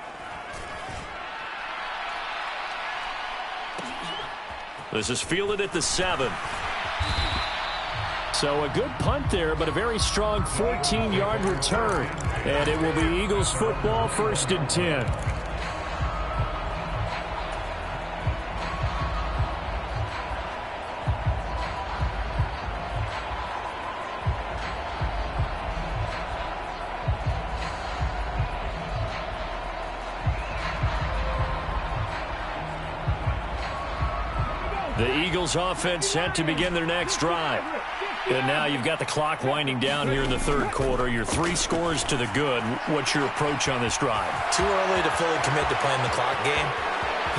This is fielded at the 7. So a good punt there, but a very strong 14-yard return. And it will be Eagles football, 1st and 10. The Eagles offense set to begin their next drive. And now you've got the clock winding down here in the 3rd quarter. Your 3 scores to the good. What's your approach on this drive? Too early to fully commit to playing the clock game.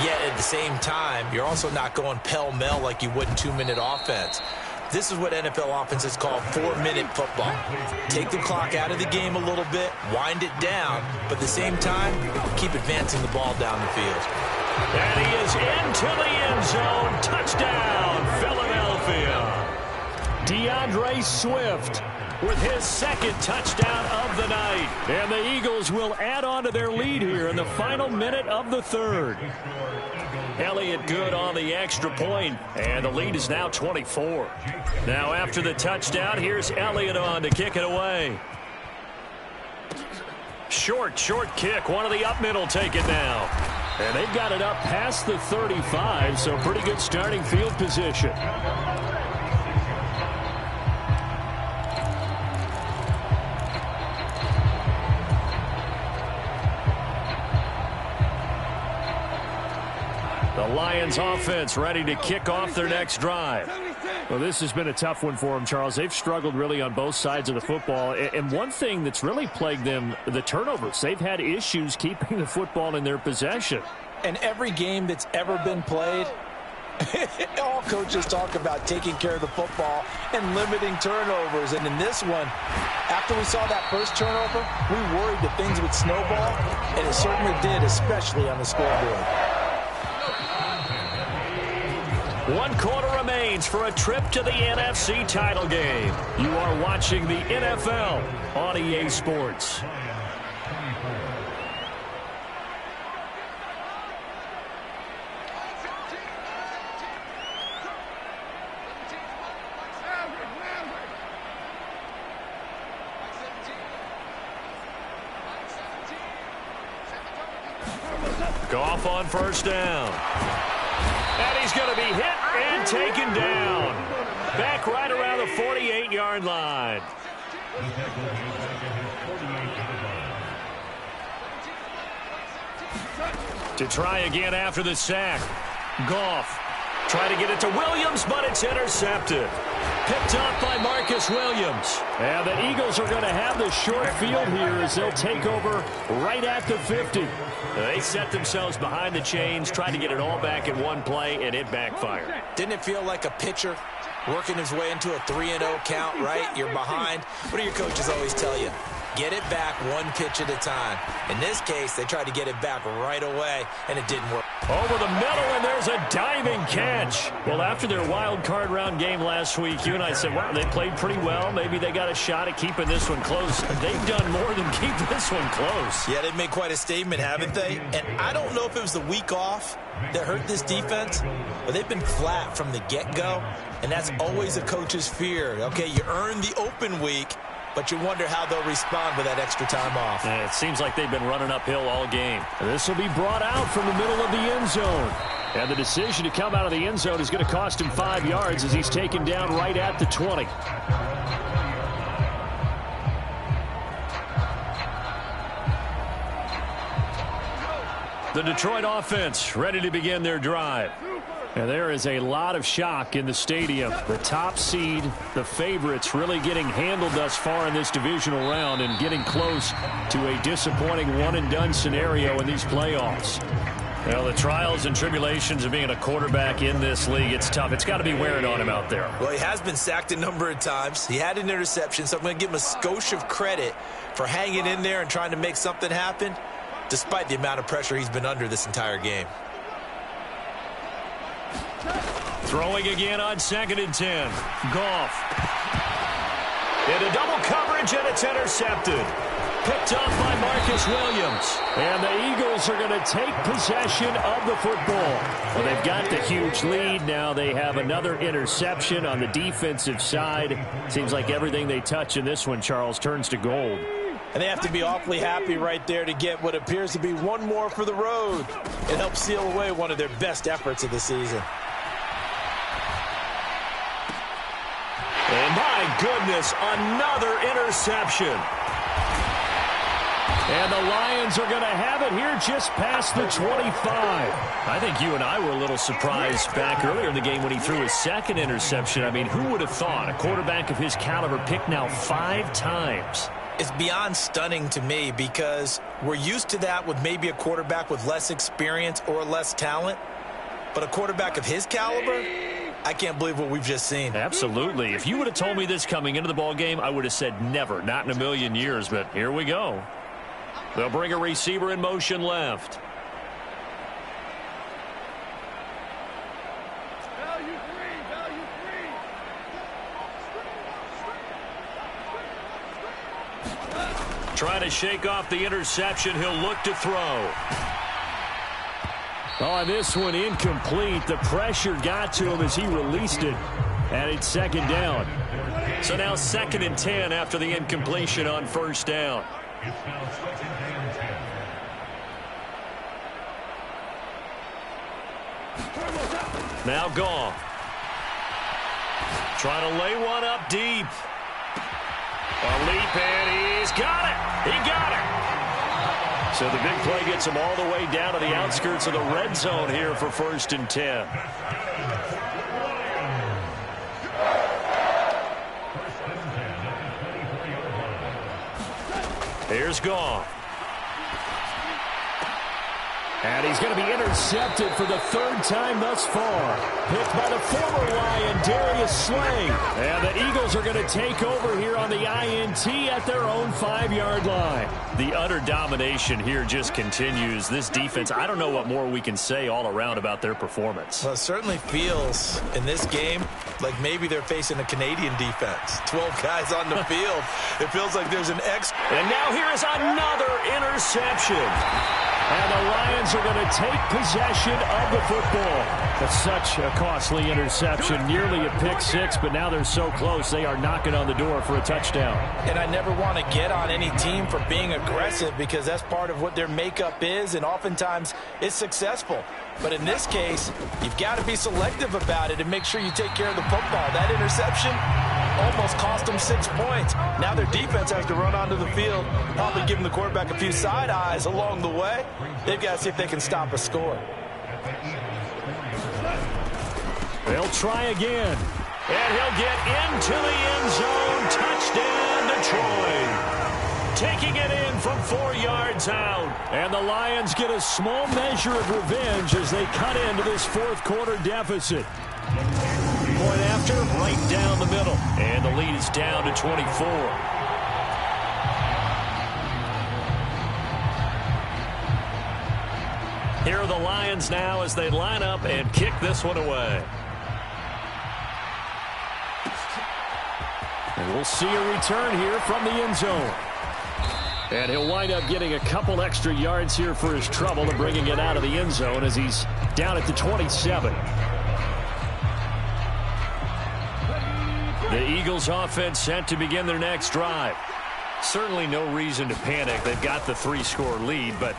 Yet at the same time, you're also not going pell-mell like you would in 2-minute offense. This is what NFL offenses call 4-minute football. Take the clock out of the game a little bit, wind it down, but at the same time, keep advancing the ball down the field. And he is into the end zone. Touchdown, Philadelphia. DeAndre Swift with his second touchdown of the night. And the Eagles will add on to their lead here in the final minute of the third. Elliott good on the extra point, and the lead is now 24. Now after the touchdown, here's Elliott on to kick it away. Short kick. One of the up middle take it now. And they've got it up past the 35, so pretty good starting field position. The Lions offense ready to kick off their next drive. Well, this has been a tough one for them, Charles. They've struggled really on both sides of the football. And one thing that's really plagued them, the turnovers. They've had issues keeping the football in their possession. And every game that's ever been played, all coaches talk about taking care of the football and limiting turnovers. And in this one, after we saw that first turnover, we worried that things would snowball, and it certainly did, especially on the scoreboard. 1 quarter remains for a trip to the NFC title game. You are watching the NFL on EA Sports. Goff on first down. And he's going to be hit and taken down. Back right around the 48-yard line. To try again after the sack. Goff try to get it to Williams, but it's intercepted. Picked up by Marcus Williams. And the Eagles are going to have the short field here as they'll take over right at the 50. They set themselves behind the chains, tried to get it all back in one play, and it backfired. Didn't it feel like a pitcher working his way into a 3-0 count, right? You're behind. What do your coaches always tell you? Get it back one pitch at a time. In this case, they tried to get it back right away, and it didn't work. Over the middle, and there's a diving catch. Well, after their wild card round game last week, you and I said, wow, they played pretty well. Maybe they got a shot at keeping this one close. They've done more than keep this one close. Yeah, they've made quite a statement, haven't they? And I don't know if it was the week off that hurt this defense, but they've been flat from the get-go, and that's always a coach's fear. Okay, you earn the open week, but you wonder how they'll respond with that extra time off. And it seems like they've been running uphill all game. This will be brought out from the middle of the end zone. And the decision to come out of the end zone is going to cost him 5 yards as he's taken down right at the 20. The Detroit offense ready to begin their drive. And there is a lot of shock in the stadium. The top seed, the favorites, really getting handled thus far in this divisional round and getting close to a disappointing one-and-done scenario in these playoffs. Well, the trials and tribulations of being a quarterback in this league, it's tough. It's got to be wearing on him out there. Well, he has been sacked a number of times. He had an interception, so I'm going to give him a skosh of credit for hanging in there and trying to make something happen, despite the amount of pressure he's been under this entire game. Throwing again on 2nd and 10. Goff. Into double coverage, and it's intercepted. Picked up by Marcus Williams. And the Eagles are going to take possession of the football. Well, they've got the huge lead. Now they have another interception on the defensive side. Seems like everything they touch in this one, Charles, turns to gold. And they have to be awfully happy right there to get what appears to be one more for the road. It helps seal away one of their best efforts of the season. And my goodness, another interception. And the Lions are going to have it here just past the 25. I think you and I were a little surprised back earlier in the game when he threw his second interception. I mean, who would have thought a quarterback of his caliber picked now 5 times? It's beyond stunning to me because we're used to that with maybe a quarterback with less experience or less talent. But a quarterback of his caliber, I can't believe what we've just seen. Absolutely. If you would have told me this coming into the ball game, I would have said never, not in a million years, but here we go. They'll bring a receiver in motion left. Trying to shake off the interception. He'll look to throw. Oh, and this one incomplete. The pressure got to him as he released it. And it's second down. So now 2nd and 10 after the incompletion on first down. Now Goff. Trying to lay one up deep. A leap, and he's got it. He got it. So the big play gets him all the way down to the outskirts of the red zone here for 1st and 10. Here's Goff. And he's going to be intercepted for the 3rd time thus far. Picked by the former Lion, Darius Slay. And the Eagles are going to take over here on the INT at their own 5-yard line. The utter domination here just continues. This defense, I don't know what more we can say all around about their performance. Well, it certainly feels in this game like maybe they're facing a Canadian defense. 12 guys on the field. It feels like there's an X. And now here is another interception. And the Lions are going to take possession of the football. That's such a costly interception. Nearly a pick six, but now they're so close they are knocking on the door for a touchdown. And I never want to get on any team for being aggressive because that's part of what their makeup is, and oftentimes it's successful. But in this case, you've got to be selective about it and make sure you take care of the football. That interception almost cost them 6 points. Now their defense has to run onto the field, probably giving the quarterback a few side eyes along the way. They've got to see if they can stop a score. They'll try again. And he'll get into the end zone. Touchdown, Detroit. Taking it in from 4 yards out. And the Lions get a small measure of revenge as they cut into this 4th quarter deficit. Point after, right down the middle. And the lead is down to 24. Here are the Lions now as they line up and kick this one away. And we'll see a return here from the end zone. And he'll wind up getting a couple extra yards here for his trouble and bringing it out of the end zone as he's down at the 27. The Eagles offense set to begin their next drive. Certainly no reason to panic. They've got the 3-score lead, but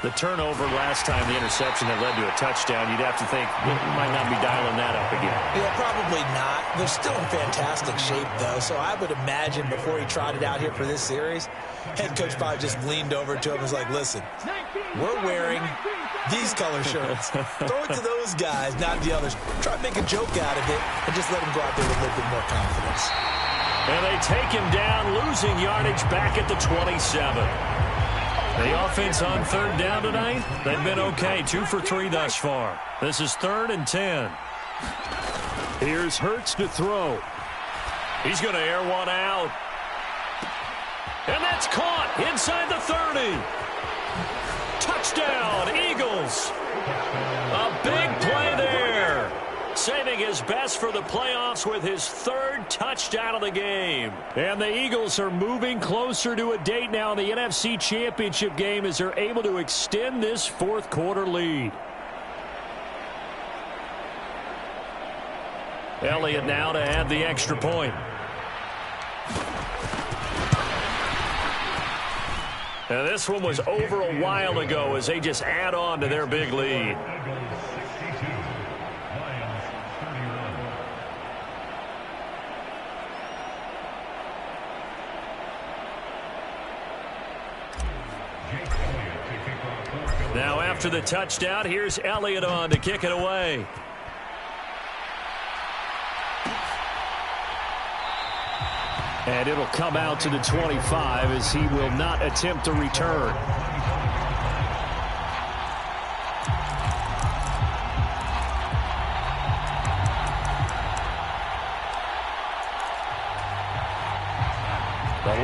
the turnover last time, the interception that led to a touchdown, you'd have to think you might not be dialing that up again. Yeah, probably not. They're still in fantastic shape, though, so I would imagine before he trotted out here for this series, head coach probably just leaned over to him and was like, listen, we're wearing these color shirts. Throw it to those guys, not the others. Try to make a joke out of it and just let him go out there with a little bit more confidence. And they take him down, losing yardage back at the 27. The offense on 3rd down tonight, they've been okay. 2 for 3 thus far. This is 3rd and 10. Here's Hurts to throw. He's going to air one out. And that's caught inside the 30. Touchdown, Eagles. A big play there. Saving his best for the playoffs with his 3rd touchdown of the game. And the Eagles are moving closer to a date now in the NFC Championship game as they're able to extend this 4th quarter lead. Elliott now to add the extra point. And this one was over a while ago as they just add on to their big lead. Now after the touchdown, here's Elliott on to kick it away. And it'll come out to the 25 as he will not attempt a return.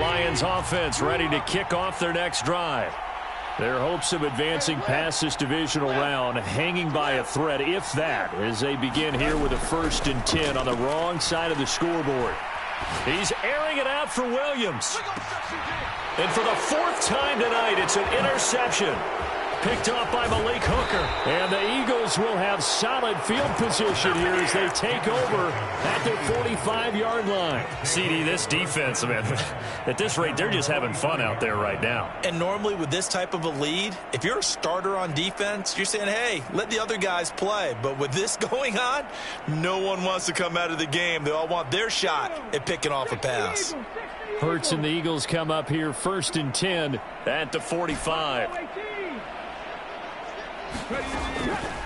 Lions offense ready to kick off their next drive. Their hopes of advancing past this divisional round hanging by a thread, if that, as they begin here with a 1st and 10 on the wrong side of the scoreboard. He's airing it out for Williams. And for the 4th time tonight, it's an interception. Picked off by Malik Hooker. And the Eagles will have solid field position here as they take over at their 45-yard line. CD, this defense, man, at this rate, they're just having fun out there right now. And normally with this type of a lead, if you're a starter on defense, you're saying, hey, let the other guys play. But with this going on, no one wants to come out of the game. They all want their shot at picking off a pass. Hurts and the Eagles come up here 1st and 10 at the 45.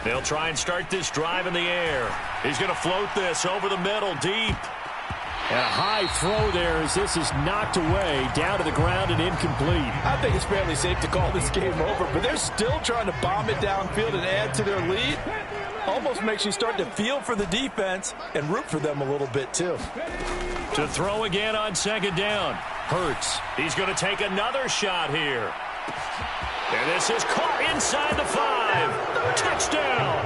They'll try and start this drive in the air. He's going to float this over the middle, deep. And a high throw there as this is knocked away, down to the ground and incomplete. I think it's fairly safe to call this game over, but they're still trying to bomb it downfield and add to their lead. Almost makes you start to feel for the defense and root for them a little bit, too. To throw again on 2nd down. Hurts. He's going to take another shot here. And this is caught inside the 5. Touchdown.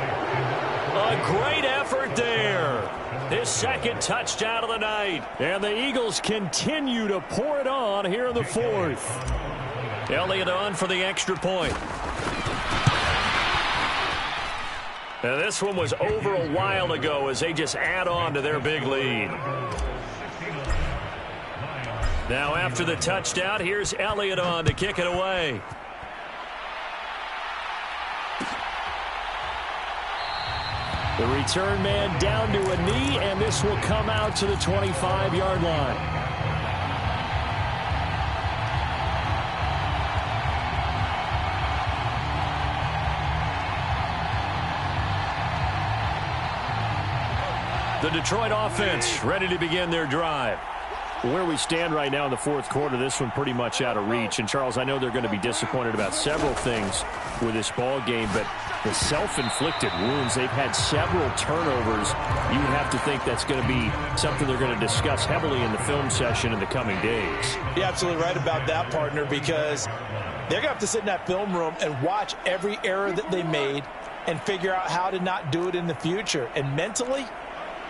A great effort there. His 2nd touchdown of the night. And the Eagles continue to pour it on here in the 4th. Elliott on for the extra point. Now this one was over a while ago as they just add on to their big lead. Now after the touchdown, here's Elliott on to kick it away. The return man down to a knee, and this will come out to the 25-yard line. The Detroit offense ready to begin their drive. Where we stand right now in the 4th quarter, this one pretty much out of reach. And, Charles, I know they're going to be disappointed about several things with this ball game, but the self-inflicted wounds, they've had several turnovers. You would have to think that's going to be something they're going to discuss heavily in the film session in the coming days. You're absolutely right about that, partner, because they're going to have to sit in that film room and watch every error that they made and figure out how to not do it in the future. And mentally,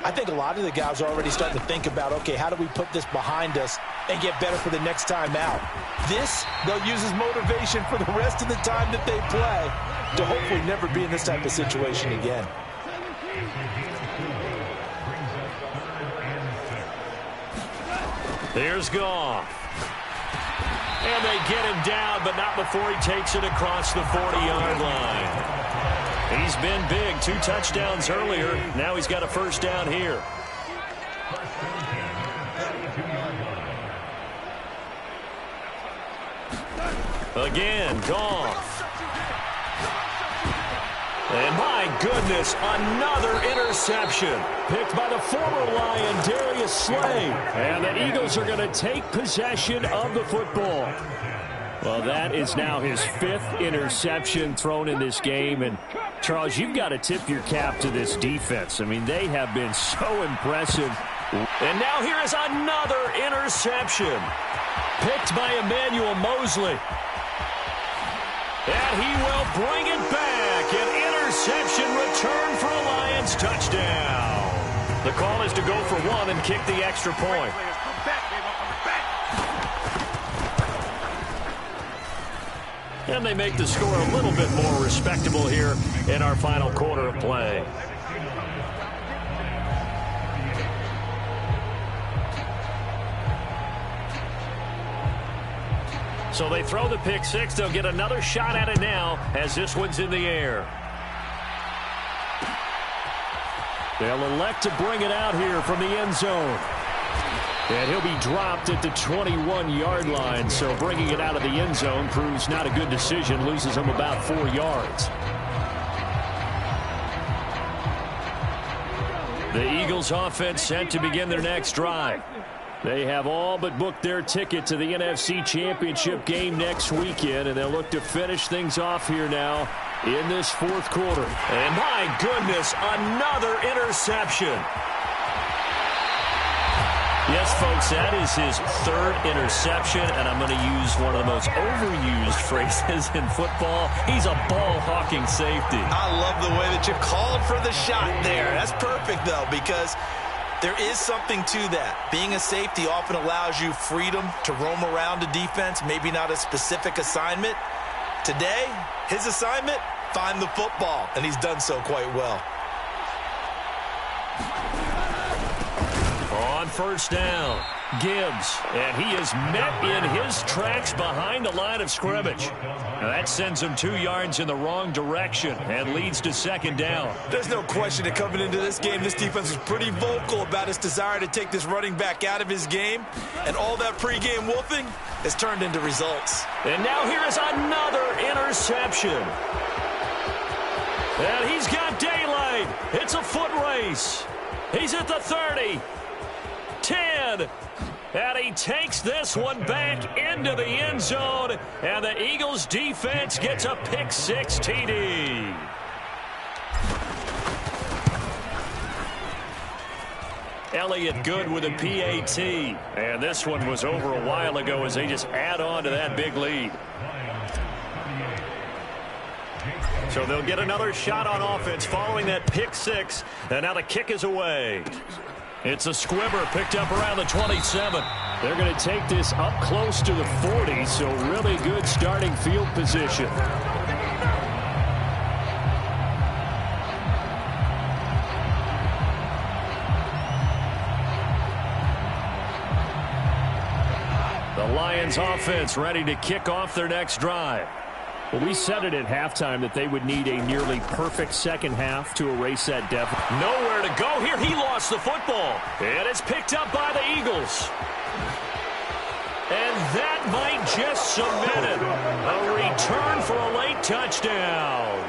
I think a lot of the guys are already starting to think about, okay, how do we put this behind us and get better for the next time out? This, they'll use as motivation for the rest of the time that they play to hopefully never be in this type of situation again. There's Goff. And they get him down, but not before he takes it across the 40-yard line. He's been big. 2 touchdowns earlier. Now he's got a 1st down here. Again, Goff. And my goodness, another interception. Picked by the former Lion, Darius Slay. And the Eagles are going to take possession of the football. Well, that is now his 5th interception thrown in this game. And, Charles, you've got to tip your cap to this defense. I mean, they have been so impressive. And now here is another interception. Picked by Emmanuel Mosley. And he will bring it back. An interception return for a Lions touchdown. The call is to go for 1 and kick the extra point. And they make the score a little bit more respectable here in our final quarter of play. So they throw the pick 6. They'll get another shot at it now as this one's in the air. They'll elect to bring it out here from the end zone. And he'll be dropped at the 21-yard line. So bringing it out of the end zone proves not a good decision. Loses him about 4 yards. The Eagles offense set to begin their next drive. They have all but booked their ticket to the NFC Championship game next weekend, and they'll look to finish things off here now in this 4th quarter. And my goodness, another interception. Yes, folks, that is his third interception, and I'm going to use one of the most overused phrases in football. He's a ball-hawking safety. I love the way that you called for the shot there. That's perfect, though, because there is something to that. Being a safety often allows you freedom to roam around a defense, maybe not a specific assignment. Today, his assignment, find the football, and he's done so quite well. On first down, Gibbs, and he is met in his tracks behind the line of scrimmage. Now that sends him 2 yards in the wrong direction and leads to second down. There's no question that coming into this game, this defense was pretty vocal about its desire to take this running back out of his game, and all that pregame wolfing has turned into results. And now here is another interception. And he's got daylight. It's a foot race. He's at the 30. 10, and he takes this one back into the end zone, and the Eagles defense gets a pick-6 TD. Elliott good with a PAT, and this one was over a while ago as they just add on to that big lead. So they'll get another shot on offense following that pick-6, and now the kick is away. It's a squibber picked up around the 27. They're going to take this up close to the 40, so really good starting field position. The Lions offense ready to kick off their next drive. Well, we said it at halftime that they would need a nearly perfect second half to erase that deficit. Nowhere to go here. He lost the football. And it's picked up by the Eagles. And that might just cement it. A return for a late touchdown.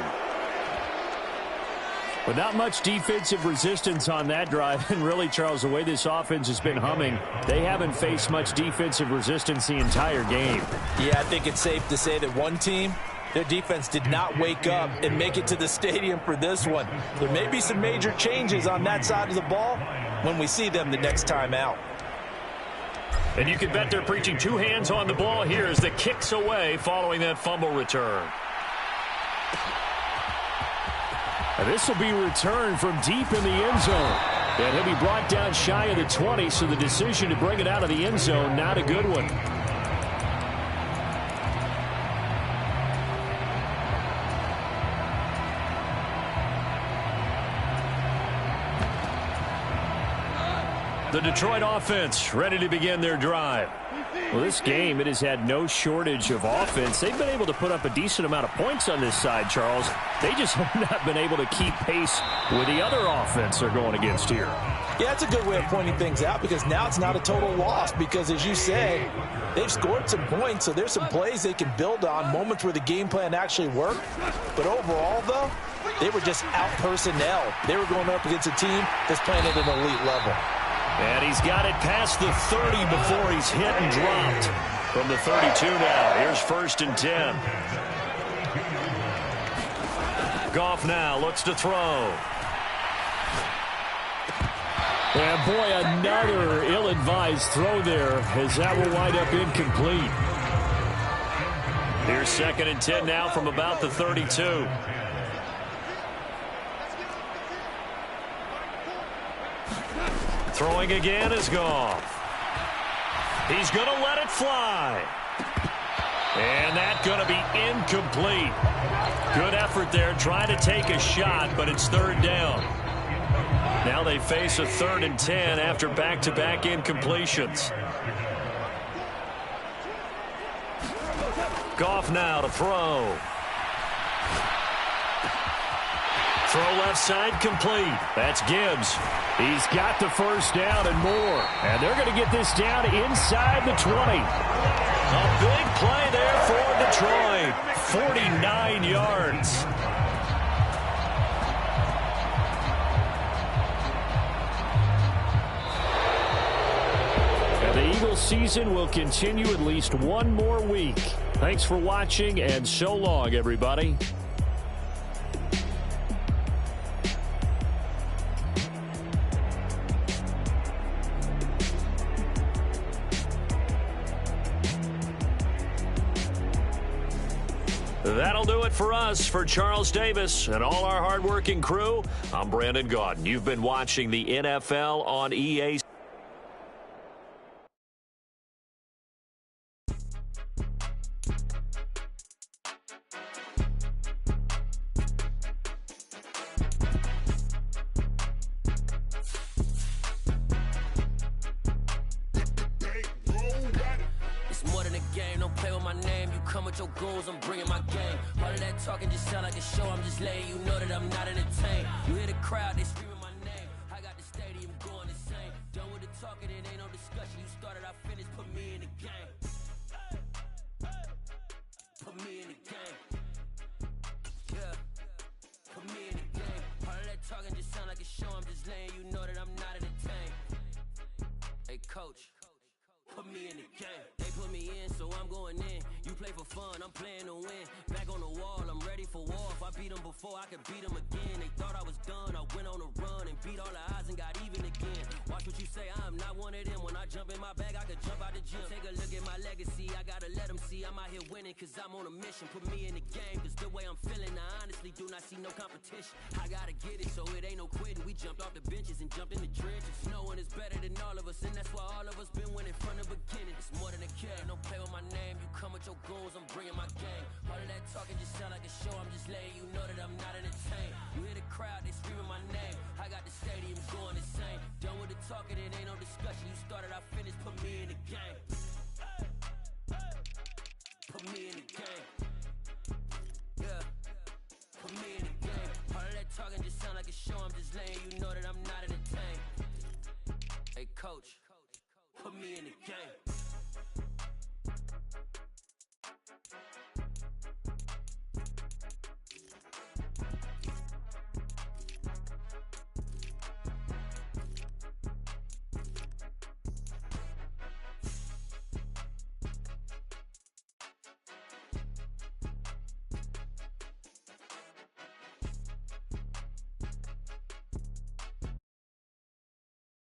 But not much defensive resistance on that drive. And really, Charles, the way this offense has been humming, they haven't faced much defensive resistance the entire game. Yeah, I think it's safe to say that one team, their defense did not wake up and make it to the stadium for this one. There may be some major changes on that side of the ball when we see them the next time out. And you can bet they're preaching 2 hands on the ball here as the kick's away following that fumble return. And this will be returned from deep in the end zone. And he'll be brought down shy of the 20, so the decision to bring it out of the end zone, not a good one. The Detroit offense ready to begin their drive. Well, this game, it has had no shortage of offense. They've been able to put up a decent amount of points on this side, Charles. They just have not been able to keep pace with the other offense they're going against here. Yeah, it's a good way of pointing things out because now it's not a total loss because, as you said, they've scored some points, so there's some plays they can build on, moments where the game plan actually worked. But overall, though, they were just out-personnel. They were going up against a team that's playing at an elite level. And he's got it past the 30 before he's hit and dropped. From the 32 now, here's 1st and 10. Goff now looks to throw. And boy, another ill-advised throw there as that will wind up incomplete. Here's 2nd and 10 now from about the 32. Throwing again is Goff. He's going to let it fly. And that's going to be incomplete. Good effort there trying to take a shot, but it's 3rd down. Now they face a 3rd and 10 after back-to-back incompletions. Goff now to throw. Throw left side complete. That's Gibbs. He's got the 1st down and more. And they're going to get this down inside the 20. A big play there for Detroit. 49 yards. And the Eagles season will continue at least one more week. Thanks for watching, and so long, everybody. That'll do it for us. For Charles Davis and all our hardworking crew, I'm Brandon Gaudin. You've been watching the NFL on EA. Your goals, I'm bringing my game. All of that talking just sound like a show. I'm just letting you know that I'm not entertained. You hear the crowd, they screaming my name. I got the stadium going insane. Done with the talking, it ain't no discussion. You started, I finished, put me in the game. Put me in the game. Yeah. Put me in the game. All of that talking just sound like a show. I'm just letting you know that I'm not entertained. Hey, coach. Put me in the game. They put me in, so I'm going in. You play for fun, I'm playing to win. Back on the wall, I'm ready for war. If I beat them before, I could beat them again. They thought I was done, I went on a run and beat all the odds and got even again. Watch what you say, I'm not one of them. When I jump in my bag, I could jump out the gym. Take a look at my legacy, I gotta let them see I'm out here winning, cause I'm on a mission. Put me in the game, cause the way I'm feeling, I honestly do not see no competition. I gotta get it, so it ain't no quitting. We jumped off the benches and jumped in the trenches. No one is better than all of us, and that's why all of us been winning from the beginning. It's more than a care, don't play with my name. You come with your goals, I'm bringing my game. All of that talking just sound like a show. I'm just letting you know that I'm not entertained. You hear the crowd, they screaming my name. I got the stadium going insane. Done with the talking, it ain't no discussion. You started, I finished, put me in the game.